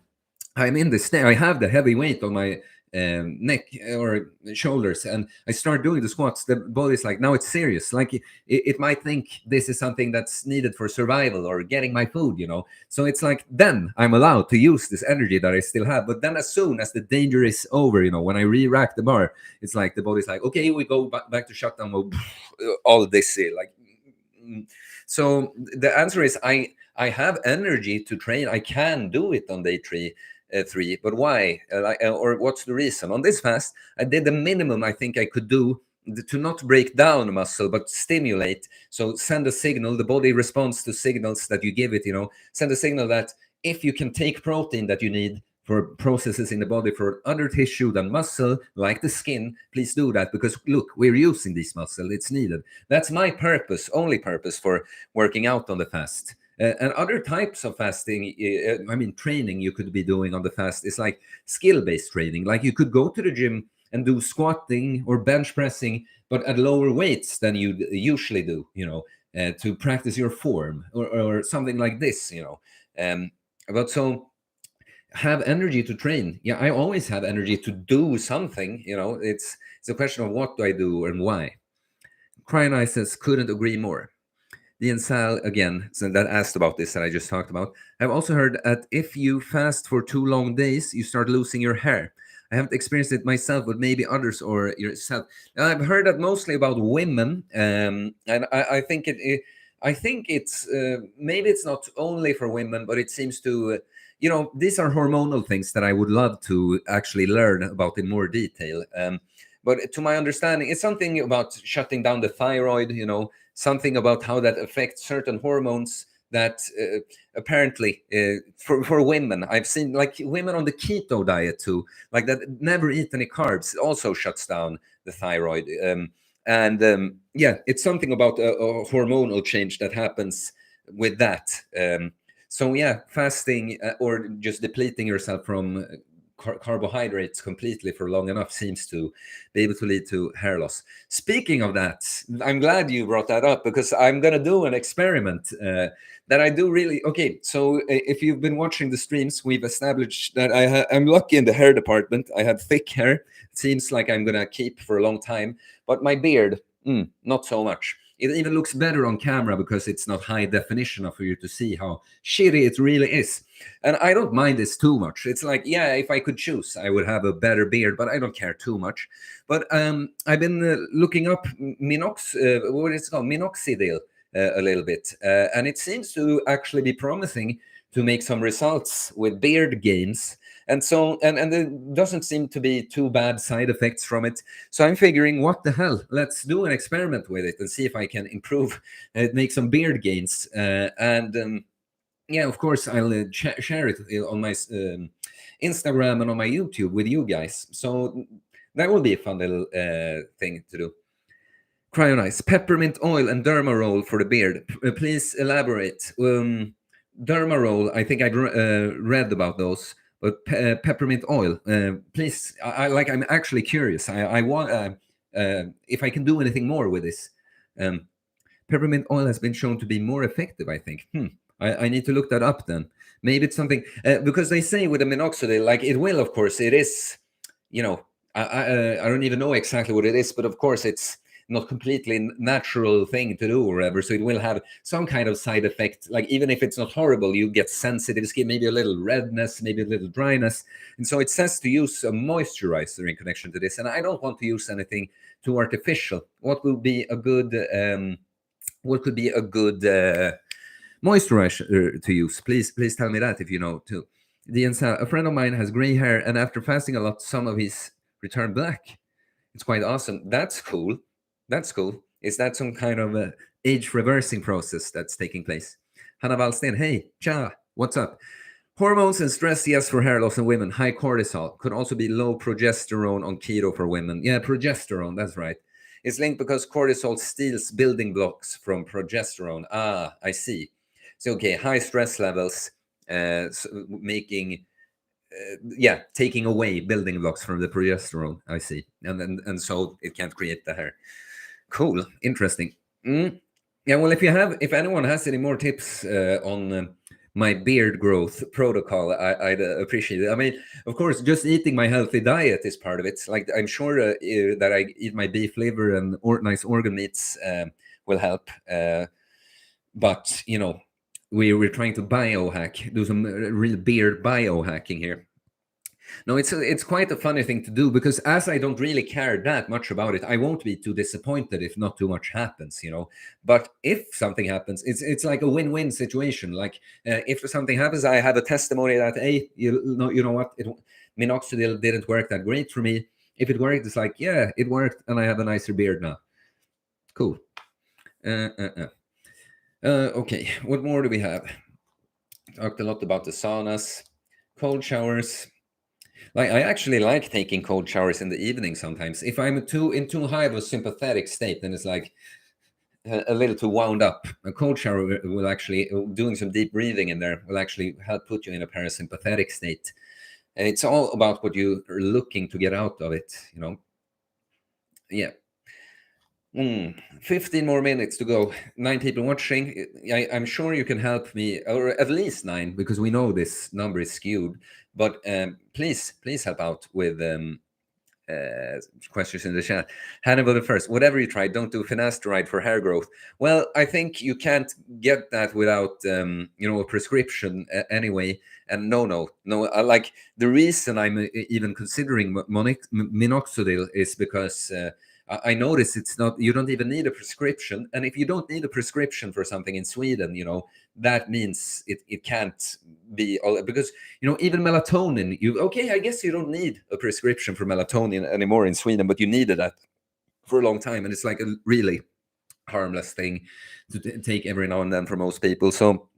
I'm in this state, I have the heavy weight on my neck or shoulders, and I start doing the squats, the body's like, now it's serious. Like it might think this is something that's needed for survival or getting my food, so it's like then I'm allowed to use this energy that I still have. But then as soon as the danger is over, when I re-rack the bar, it's like the body's like, okay, we go back to shutdown mode, all this like. So the answer is I have energy to train. I can do it on day 3, but why? Or what's the reason? On this fast, I did the minimum I think I could do to not break down muscle, but stimulate. So send a signal. The body responds to signals that you give it. Send a signal that if you can take protein that you need for processes in the body for other tissue than muscle, like the skin, please do that, because look, we're using this muscle, it's needed. That's my purpose, only purpose for working out on the fast. And other types of fasting, training you could be doing on the fast is like skill-based training. Like you could go to the gym and do squatting or bench pressing, but at lower weights than you usually do, to practice your form, or something like this, but so have energy to train. Yeah, I always have energy to do something, it's a question of what do I do and why. Cryonite says, couldn't agree more. The Sal again, so that asked about this that I just talked about. I've also heard that if you fast for 2 long days, you start losing your hair. I haven't experienced it myself, but maybe others or yourself. I've heard that mostly about women, and I think I think it's maybe it's not only for women, but it seems to. These are hormonal things that I would love to actually learn about in more detail. But to my understanding, it's something about shutting down the thyroid, something about how that affects certain hormones that apparently for women, I've seen like women on the keto diet too, like that never eat any carbs, it also shuts down the thyroid. Yeah, it's something about a hormonal change that happens with that. So yeah, fasting or just depleting yourself from carbohydrates completely for long enough seems to be able to lead to hair loss. Speaking of that, I'm glad you brought that up, because I'm going to do an experiment that I do really. Okay, so if you've been watching the streams, we've established that I'm lucky in the hair department. I have thick hair. It seems like I'm going to keep for a long time, but my beard, not so much. It even looks better on camera because it's not high definition enough for you to see how shitty it really is. And I don't mind this too much. It's like, yeah, if I could choose, I would have a better beard, but I don't care too much. But I've been looking up what is it called? Minoxidil a little bit. And it seems to actually be promising to make some results with beard gains. And so, and there doesn't seem to be too bad side effects from it. So I'm figuring, what the hell? Let's do an experiment with it and see if I can improve, make some beard gains. Yeah, of course, I'll share it on my Instagram and on my YouTube with you guys. So that will be a fun little thing to do. Cryonize, peppermint oil and derma roll for the beard. Please elaborate. Derma roll, I think I read about those, but peppermint oil, please. I'm actually curious. I want if I can do anything more with this. Peppermint oil has been shown to be more effective, I think. I need to look that up then. Maybe it's something because they say with the minoxidil, like it will, of course, it is. I don't even know exactly what it is, but of course it's not completely natural thing to do or whatever. So it will have some kind of side effect. Like even if it's not horrible, you get sensitive skin, maybe a little redness, maybe a little dryness. And so it says to use a moisturizer in connection to this. And I don't want to use anything too artificial. What would be a good moisturizer to use? Please tell me that if you know too. A friend of mine has gray hair, and after fasting a lot, some of his returned black. It's quite awesome. That's cool. That's cool. Is that some kind of age reversing process that's taking place? Hannah Wallsten, hey, cha, what's up? Hormones and stress, yes, for hair loss in women. High cortisol. Could also be low progesterone on keto for women. Yeah, progesterone, that's right. It's linked because cortisol steals building blocks from progesterone. Ah, I see. So, okay, high stress levels taking away building blocks from the progesterone. I see. And so it can't create the hair. Cool. Interesting. Yeah, well, if anyone has any more tips on my beard growth protocol, I'd appreciate it. I mean, of course, just eating my healthy diet is part of it. Like I'm sure that I eat my beef liver and nice organ meats will help. But we're trying to biohack, do some real beard biohacking here. No, it's quite a funny thing to do, because as I don't really care that much about it, I won't be too disappointed if not too much happens, But if something happens, it's like a win-win situation. Like if something happens, I have a testimony that, hey, you know what, minoxidil didn't work that great for me. If it worked, it's like, yeah, it worked, and I have a nicer beard now. Cool. Okay, what more do we have? Talked a lot about the saunas, cold showers. Like I actually like taking cold showers in the evening sometimes. If I'm too high of a sympathetic state, then it's like a little too wound up. A cold shower will actually, doing some deep breathing in there will actually help put you in a parasympathetic state. And it's all about what you are looking to get out of it, you know. Yeah. 15 more minutes to go. 9 people watching. I'm sure you can help me, or at least 9, because we know this number is skewed. But please help out with questions in the chat. Hannibal the First. Whatever you try, don't do finasteride for hair growth. Well, I think you can't get that without a prescription anyway. And no. Like the reason I'm even considering minoxidil is because. I notice it's not, you don't even need a prescription. And if you don't need a prescription for something in Sweden, that means it can't be all, because, even melatonin, okay, I guess you don't need a prescription for melatonin anymore in Sweden, but you needed that for a long time. And it's like a really harmless thing to take every now and then for most people. So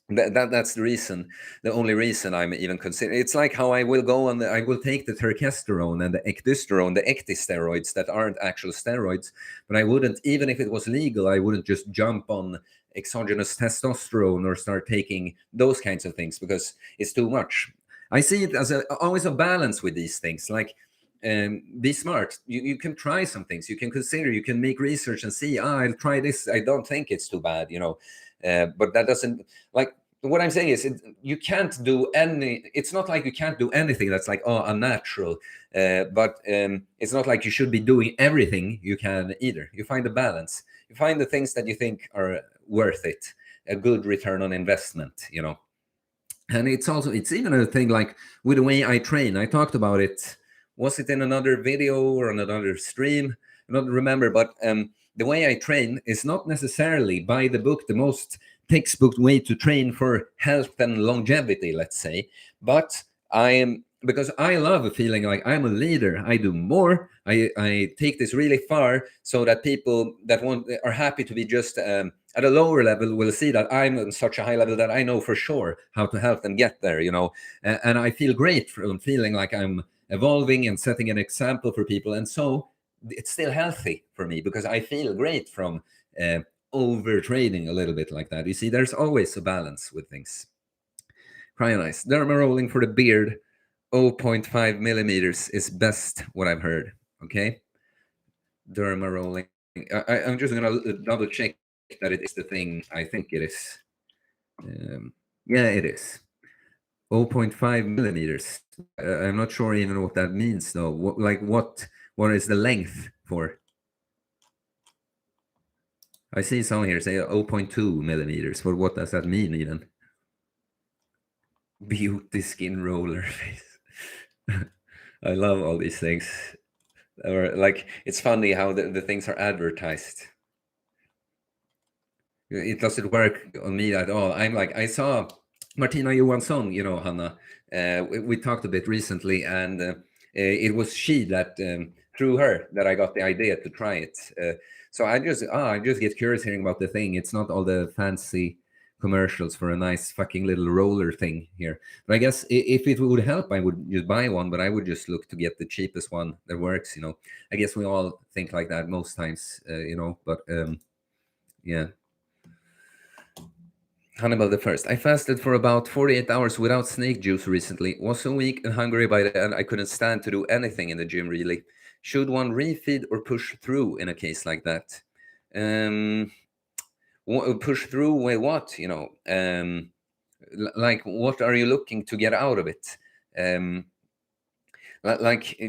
that's the only reason I'm even considering. It's like how I will go on I will take the terkesterone and the ecdysterone, the ecdysteroids that aren't actual steroids, but I wouldn't, even if it was legal, I wouldn't just jump on exogenous testosterone or start taking those kinds of things because it's too much. I see it as always a balance with these things. Like, be smart. You can try some things. You can consider. You can make research and see. I'll try this. I don't think it's too bad. But that doesn't, like, what I'm saying is you can't do it's not like you can't do anything that's like unnatural, but it's not like you should be doing everything you can either. You find a balance. You find the things that you think are worth it, a good return on investment. And it's even a thing like with the way I train. I talked about it. Was it in another video or on another stream? I don't remember, but the way I train is not necessarily by the book, the most textbook way to train for health and longevity, let's say. But because I love feeling like I'm a leader. I do more. I take this really far so that people that are happy to be just at a lower level will see that I'm on such a high level that I know for sure how to help them get there, and I feel great from feeling like I'm evolving and setting an example for people. And so it's still healthy for me because I feel great from overtraining a little bit like that. You see, there's always a balance with things. Cryonize. Derma rolling for the beard, 0.5 millimeters is best, what I've heard. Okay. Derma rolling. I'm just going to double check that it is the thing I think it is. Yeah, it is. 0.5 millimeters. I'm not sure even what that means, though. What is the length for? I see some here say 0.2 millimeters. But what does that mean even? Beauty skin roller face. I love all these things. Or like, it's funny how the things are advertised. It doesn't work on me at all. I'm like, I saw Martina Johansson, Hanna. We talked a bit recently, and it was she that through her that I got the idea to try it. So I just get curious hearing about the thing. It's not all the fancy commercials for a nice fucking little roller thing here. But I guess if it would help, I would just buy one. But I would just look to get the cheapest one that works. I guess we all think like that most times. But yeah. Hannibal the First. I fasted for about 48 hours without snake juice recently. Was so weak and hungry by the end I couldn't stand to do anything in the gym really. Should one refeed or push through in a case like that? Push through with what? Like what are you looking to get out of it? Like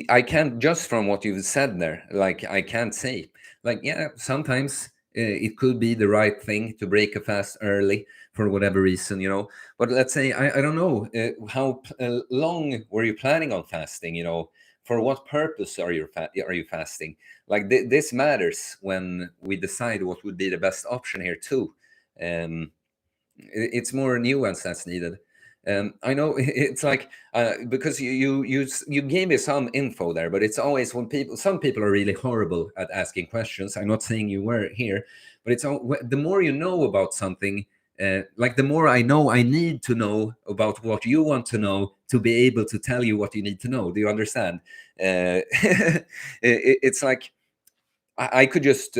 I can't, just from what you've said there, like I can't say, like, yeah, sometimes it could be the right thing to break a fast early for whatever reason, but let's say I don't know how long were you planning on fasting, for what purpose are you fasting? Like this matters when we decide what would be the best option here too. It's more nuance that's needed. I know it's like because you gave me some info there, but it's always when some people are really horrible at asking questions. I'm not saying you were here, but it's the more you know about something, Like the more I know, I need to know about what you want to know to be able to tell you what you need to know. Do you understand? It's like I could just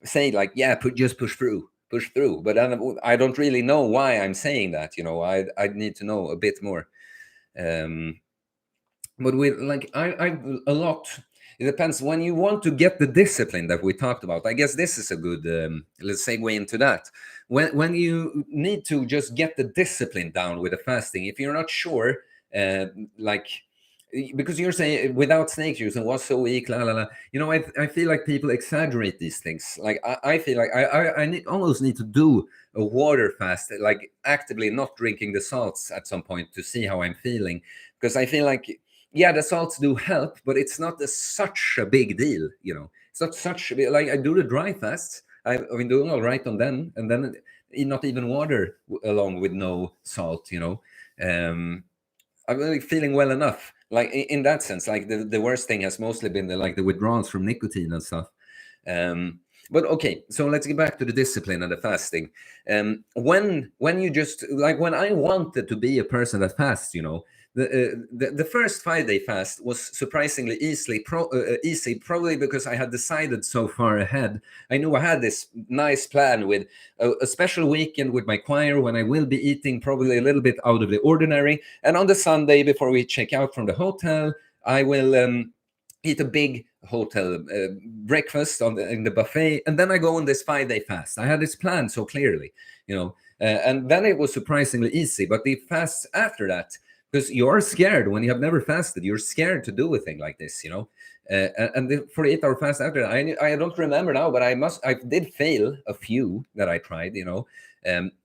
say like, yeah, just push through. But then I don't really know why I'm saying that. I need to know a bit more. Um, but with like I a lot. It depends when you want to get the discipline that we talked about. I guess this is a good let's segue into that. When you need to just get the discipline down with the fasting, if you're not sure, uh, like because you're saying without snake juice and was so weak, la la la. I feel like people exaggerate these things. Like I feel like almost need to do a water fast, like actively not drinking the salts at some point to see how I'm feeling, because I feel like yeah, the salts do help, but it's not such a big deal. It's not such a big, like I do the dry fasts. I've been doing all right on them, and then not even water along with no salt. I'm really feeling well enough. Like in that sense, like the worst thing has mostly been the withdrawals from nicotine and stuff. But okay, so let's get back to the discipline and the fasting. When you just like when I wanted to be a person that fasts, the first 5 day fast was surprisingly easy, probably because I had decided so far ahead. I knew I had this nice plan with a special weekend with my choir when I will be eating probably a little bit out of the ordinary, and on the Sunday before we check out from the hotel, I will eat a big hotel breakfast in the buffet, and then I go on this 5 day fast. I had this plan so clearly, and then it was surprisingly easy. But the fasts after that, because you're scared when you have never fasted, you're scared to do a thing like this, and the 48-hour fast after that, I don't remember now, but I did fail a few that I tried,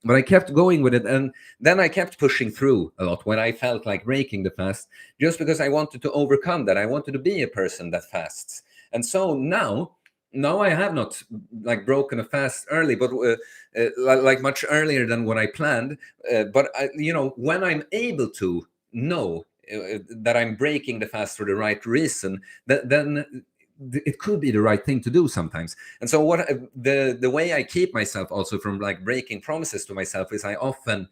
but I kept going with it, and then I kept pushing through a lot when I felt like breaking the fast, just because I wanted to overcome that. I wanted to be a person that fasts. And so now I have not like broken a fast early, but like much earlier than what I planned. But when I'm able to know that I'm breaking the fast for the right reason, then it could be the right thing to do sometimes. And so what the way I keep myself also from like breaking promises to myself is I often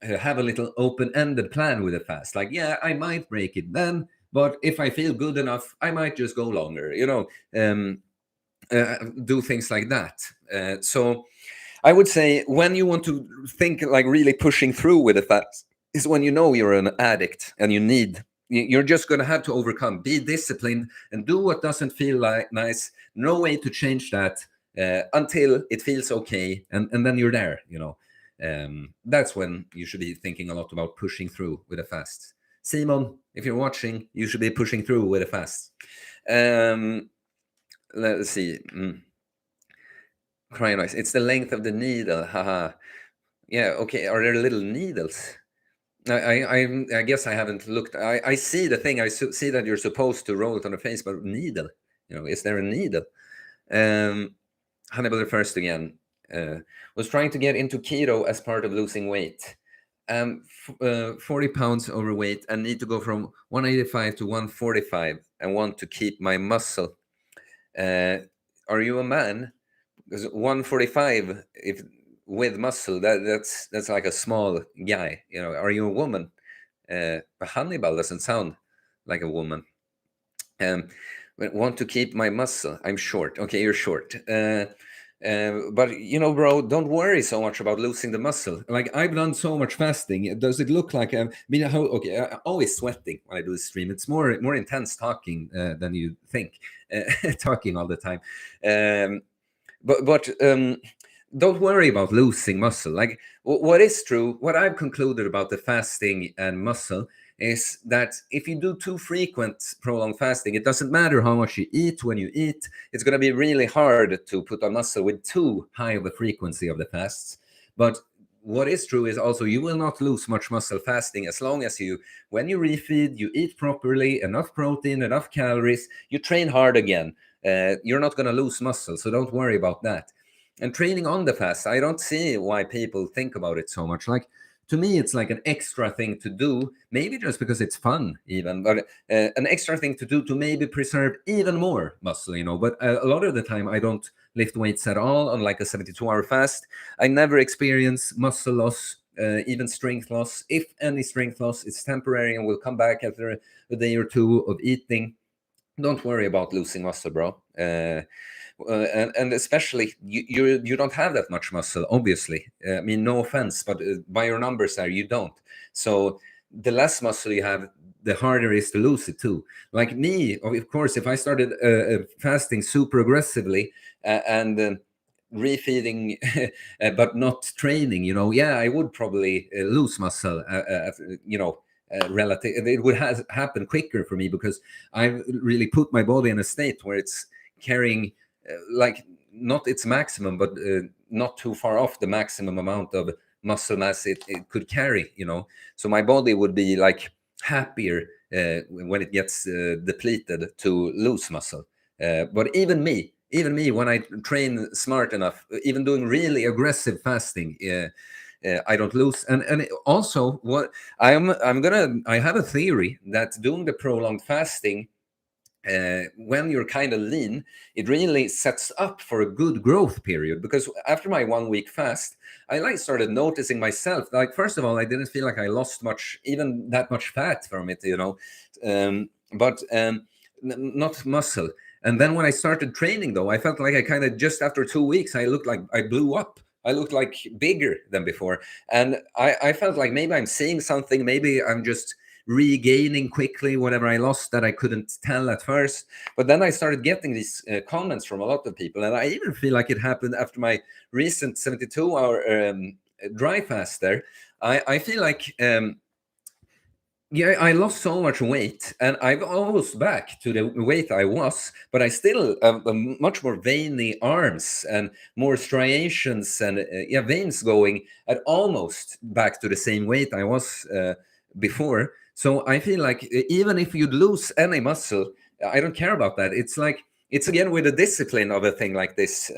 have a little open-ended plan with a fast. Like, yeah, I might break it then, but if I feel good enough, I might just go longer. Do things like that. So I would say when you want to think like really pushing through with a fast is when you know you're an addict and you're just going to have to overcome, be disciplined, and do what doesn't feel like nice. No way to change that until it feels okay, and then you're there. That's when you should be thinking a lot about pushing through with a fast. Simon, if you're watching, you should be pushing through with a fast. Let's see. Crying noise. It's the length of the needle. Haha. Yeah. Okay. Are there little needles? I guess I haven't looked. I see the thing. See that you're supposed to roll it on the face, but needle. Is there a needle? Hannibal first again. Was trying to get into keto as part of losing weight. 40 pounds overweight and need to go from 185 to 145 and want to keep my muscle. Are you a man? Because 145, if with muscle, that's like a small guy. Are you a woman? Hannibal doesn't sound like a woman. Want to keep my muscle. I'm short. Okay, you're short. But bro, don't worry so much about losing the muscle. Like I've done so much fasting. Does it look like I'm always sweating when I do the stream? It's more intense talking than you think, talking all the time. But don't worry about losing muscle. Like what is true, what I've concluded about the fasting and muscle is that if you do too frequent prolonged fasting, it doesn't matter how much you eat when you eat. It's going to be really hard to put on muscle with too high of a frequency of the fasts. But what is true is also you will not lose much muscle fasting as long as when you refeed, you eat properly, enough protein, enough calories, you train hard again. You're not going to lose muscle, so don't worry about that. And training on the fast, I don't see why people think about it so much. Like to me it's like an extra thing to do, maybe just because it's fun even, but an extra thing to do to maybe preserve even more muscle, but a lot of the time I don't lift weights at all on like a 72-hour fast. I never experience muscle loss, even strength loss. If any strength loss, it's temporary and will come back after a day or two of eating. Don't worry about losing muscle, bro. And especially you don't have that much muscle, obviously. I mean, no offense, but by your numbers there, you don't. So the less muscle you have, the harder it is to lose it too. Like me, of course, if I started fasting super aggressively and refeeding, but not training, yeah, I would probably lose muscle. Relative, it would happen quicker for me because I've really put my body in a state where it's carrying like not its maximum, but not too far off the maximum amount of muscle mass it could carry. So my body would be like happier when it gets depleted to lose muscle. But even me, when I train smart enough, even doing really aggressive fasting, I don't lose. And also, what I have a theory that doing the prolonged fasting, when you're kind of lean, it really sets up for a good growth period. Because after my 1 week fast, I like started noticing myself. Like, first of all, I didn't feel like I lost much, even that much fat from it, but not muscle. And then when I started training, though, I felt like I kind of just after 2 weeks, I looked like I blew up. I looked like bigger than before. And I felt like maybe I'm seeing something. Maybe I'm just regaining quickly whatever I lost that I couldn't tell at first. But then I started getting these comments from a lot of people. And I even feel like it happened after my recent 72-hour dry fast there. I feel like yeah, I lost so much weight, and I'm almost back to the weight I was, but I still have much more veiny arms and more striations and veins going at almost back to the same weight I was before. So I feel like even if you lose any muscle, I don't care about that. It's like it's again with the discipline of a thing like this.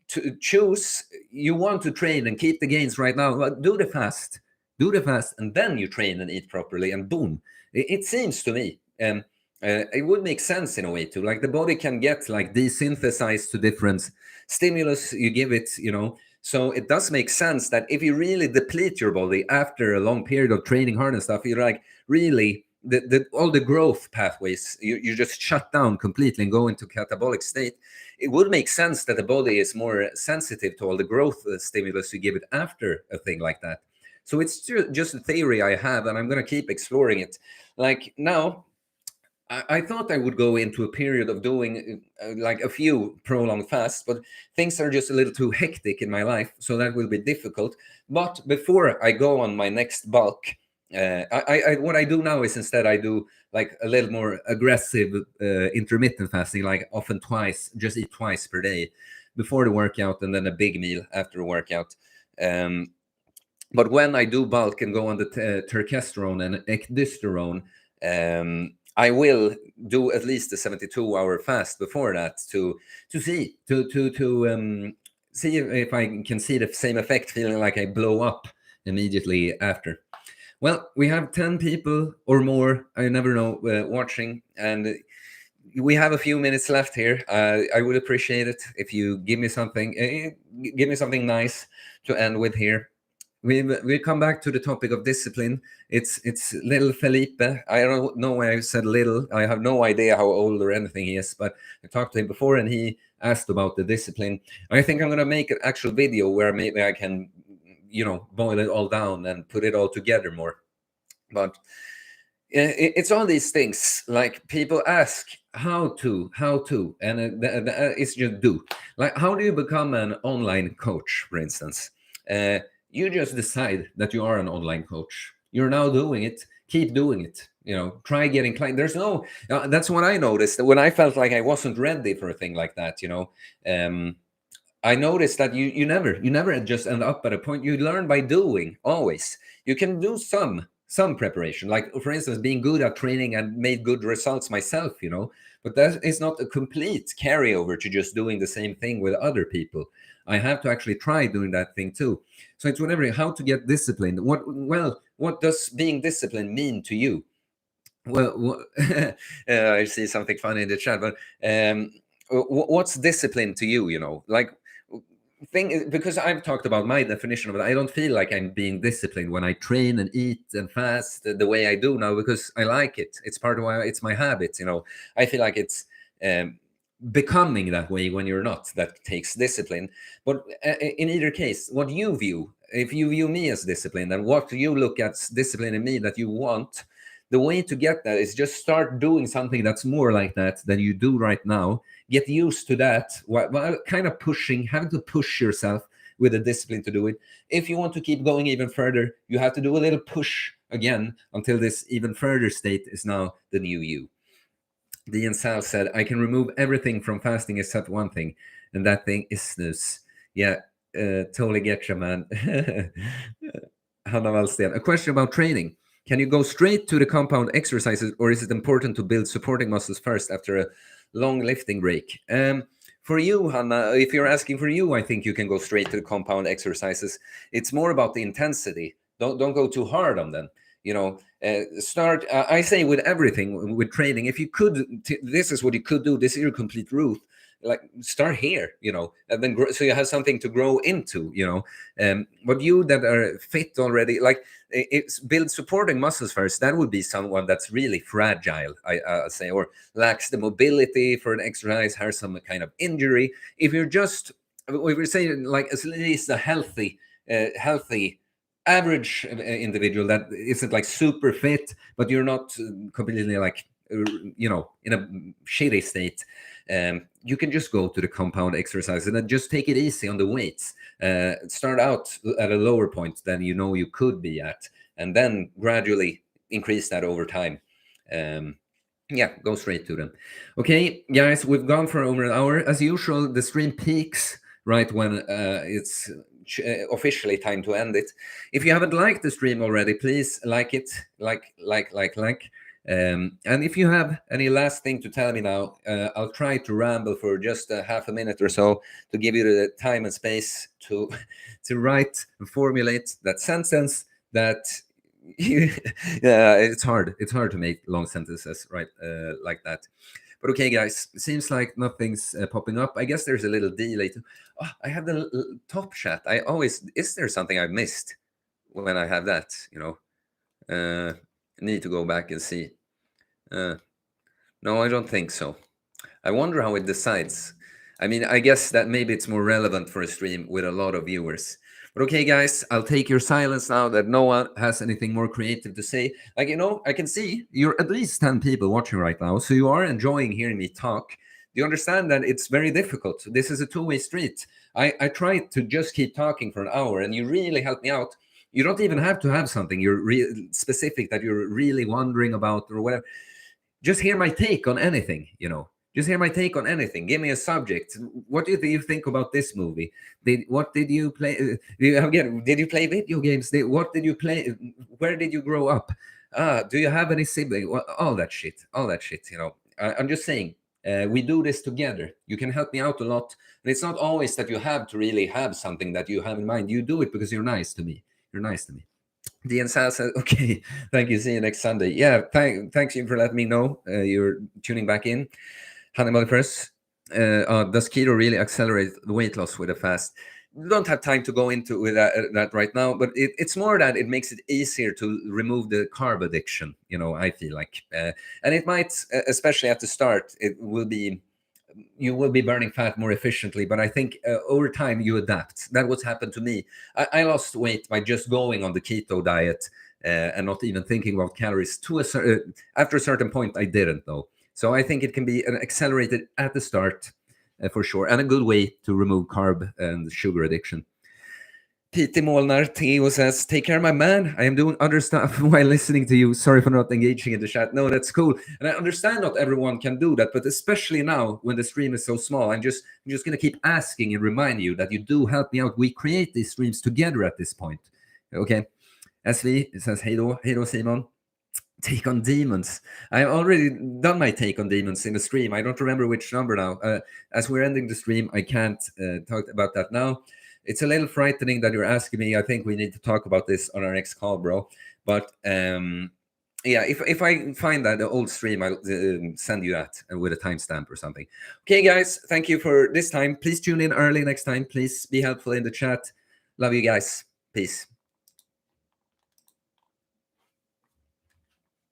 To choose, you want to train and keep the gains right now. Well, do the fast, and then you train and eat properly, and boom, it seems to me it would make sense in a way too. Like the body can get like desynthesized to different stimulus you give it, so it does make sense that if you really deplete your body after a long period of training hard and stuff, you're like really all the growth pathways you just shut down completely and go into catabolic state. It would make sense that the body is more sensitive to all the growth stimulus you give it after a thing like that. So it's just a theory I have, and I'm going to keep exploring it. Like now, I thought I would go into a period of doing like a few prolonged fasts, but things are just a little too hectic in my life, so that will be difficult. But before I go on my next bulk, what I do now is instead I do like a little more aggressive intermittent fasting, like often just eat twice per day before the workout, and then a big meal after a workout. But when I do bulk and go on the terkesterone and ecdysterone, I will do at least a 72-hour fast before that to see see if I can see the same effect, feeling like I blow up immediately after. Well, we have 10 people or more, I never know, watching, and we have a few minutes left here. I would appreciate it if you give me something nice to end with here. We come back to the topic of discipline. It's little Felipe. I don't know why I said little. I have no idea how old or anything he is, but I talked to him before and he asked about the discipline. I think I'm going to make an actual video where maybe I can, boil it all down and put it all together more. But it's all these things. Like people ask how to, and it's just do. Like, how do you become an online coach, for instance? You just decide that you are an online coach. You're now doing it. Keep doing it. Try getting clients. There's no. That's what I noticed when I felt like I wasn't ready for a thing like that. I noticed that you never just end up at a point. You learn by doing always. You can do some some preparation. Like, for instance, being good at training and made good results myself, but that is not a complete carryover to just doing the same thing with other people. I have to actually try doing that thing too. So it's whatever, how to get disciplined. What does being disciplined mean to you? Well, I see something funny in the chat, but what's discipline to you? Like, because I've talked about my definition of it. I don't feel like I'm being disciplined when I train and eat and fast the way I do now, because I like it. It's part of why it's my habit. I feel like it's becoming that way when you're not. That takes discipline. But in either case, what you view, if you view me as disciplined, and what you look at discipline in me that you want, the way to get that is just start doing something that's more like that than you do right now. Get used to that while kind of having to push yourself with the discipline to do it. If you want to keep going even further, you have to do a little push again until this even further state is now the new you. Dean Sal said, I can remove everything from fasting except one thing, and that thing is snooze. Yeah, totally get you, man. Hanna Wallsten, a question about training. Can you go straight to the compound exercises, or is it important to build supporting muscles first after a long lifting break? For you, Hanna, if you're asking for you, I think you can go straight to the compound exercises. It's more about the intensity. Don't go too hard on them. Start. I say with everything, with training, if you could, this is what you could do. This is your complete route. Like, start here, and then grow, so you have something to grow into, but you that are fit already, like, it's build supporting muscles first. That would be someone that's really fragile, I'll say, or lacks the mobility for an exercise, has some kind of injury. If we're saying, like, at least a healthy average individual that isn't like super fit, but you're not completely like in a shitty state, you can just go to the compound exercise and then just take it easy on the weights. Start out at a lower point than you could be at, and then gradually increase that over time. Go straight to them. Okay, guys, we've gone for over an hour. As usual, the stream peaks right when it's officially time to end it. If you haven't liked the stream already, please like it, like. And if you have any last thing to tell me now, I'll try to ramble for just a half a minute or so to give you the time and space to write and formulate that sentence that yeah, it's hard to make long sentences, right? Like that. But okay, guys, it seems like nothing's popping up. I guess there's a little delay. I have the top chat. Is there something I've missed when I have that? Need to go back and see. No, I don't think so. I wonder how it decides. I mean, I guess that maybe it's more relevant for a stream with a lot of viewers. But okay, guys, I'll take your silence now that no one has anything more creative to say. Like, I can see you're at least 10 people watching right now, so you are enjoying hearing me talk. Do you understand that it's very difficult? This is a two-way street. I try to just keep talking for an hour, and you really help me out. You don't even have to have something you're specific that you're really wondering about or whatever. Just hear my take on anything, Just hear my take on anything. Give me a subject. What do you think about this movie? What did you play? Did you play video games? What did you play? Where did you grow up? Do you have any sibling? All that shit. I'm just saying, we do this together. You can help me out a lot. And it's not always that you have to really have something that you have in mind. You do it because you're nice to me. You're nice to me. Dean Sal says, okay, thank you. See you next Sunday. Yeah, thanks you for letting me know you're tuning back in. Hannibal first. Does keto really accelerate the weight loss with a fast? We don't have time to go into with that right now, but it's more that it makes it easier to remove the carb addiction, I feel like. And it might, especially at the start, you will be burning fat more efficiently, but I think over time you adapt. That what's happened to me. I lost weight by just going on the keto diet and not even thinking about calories. After a certain point, I didn't though. So I think it can be accelerated at the start for sure, and a good way to remove carb and sugar addiction. P.T. Molnar Theo says, take care, my man. I am doing other stuff while listening to you. Sorry for not engaging in the chat. No, that's cool. And I understand not everyone can do that, but especially now when the stream is so small, I'm just going to keep asking and remind you that you do help me out. We create these streams together at this point. Okay. SV says, hey do Simon. Take on demons. I've already done my take on demons in the stream. I don't remember which number now. As we're ending the stream, I can't talk about that now. It's a little frightening that you're asking me. I think we need to talk about this on our next call, bro. But yeah, if I find that the old stream, I'll send you that with a timestamp or something. Okay, guys, thank you for this time. Please tune in early next time. Please be helpful in the chat. Love you guys. Peace.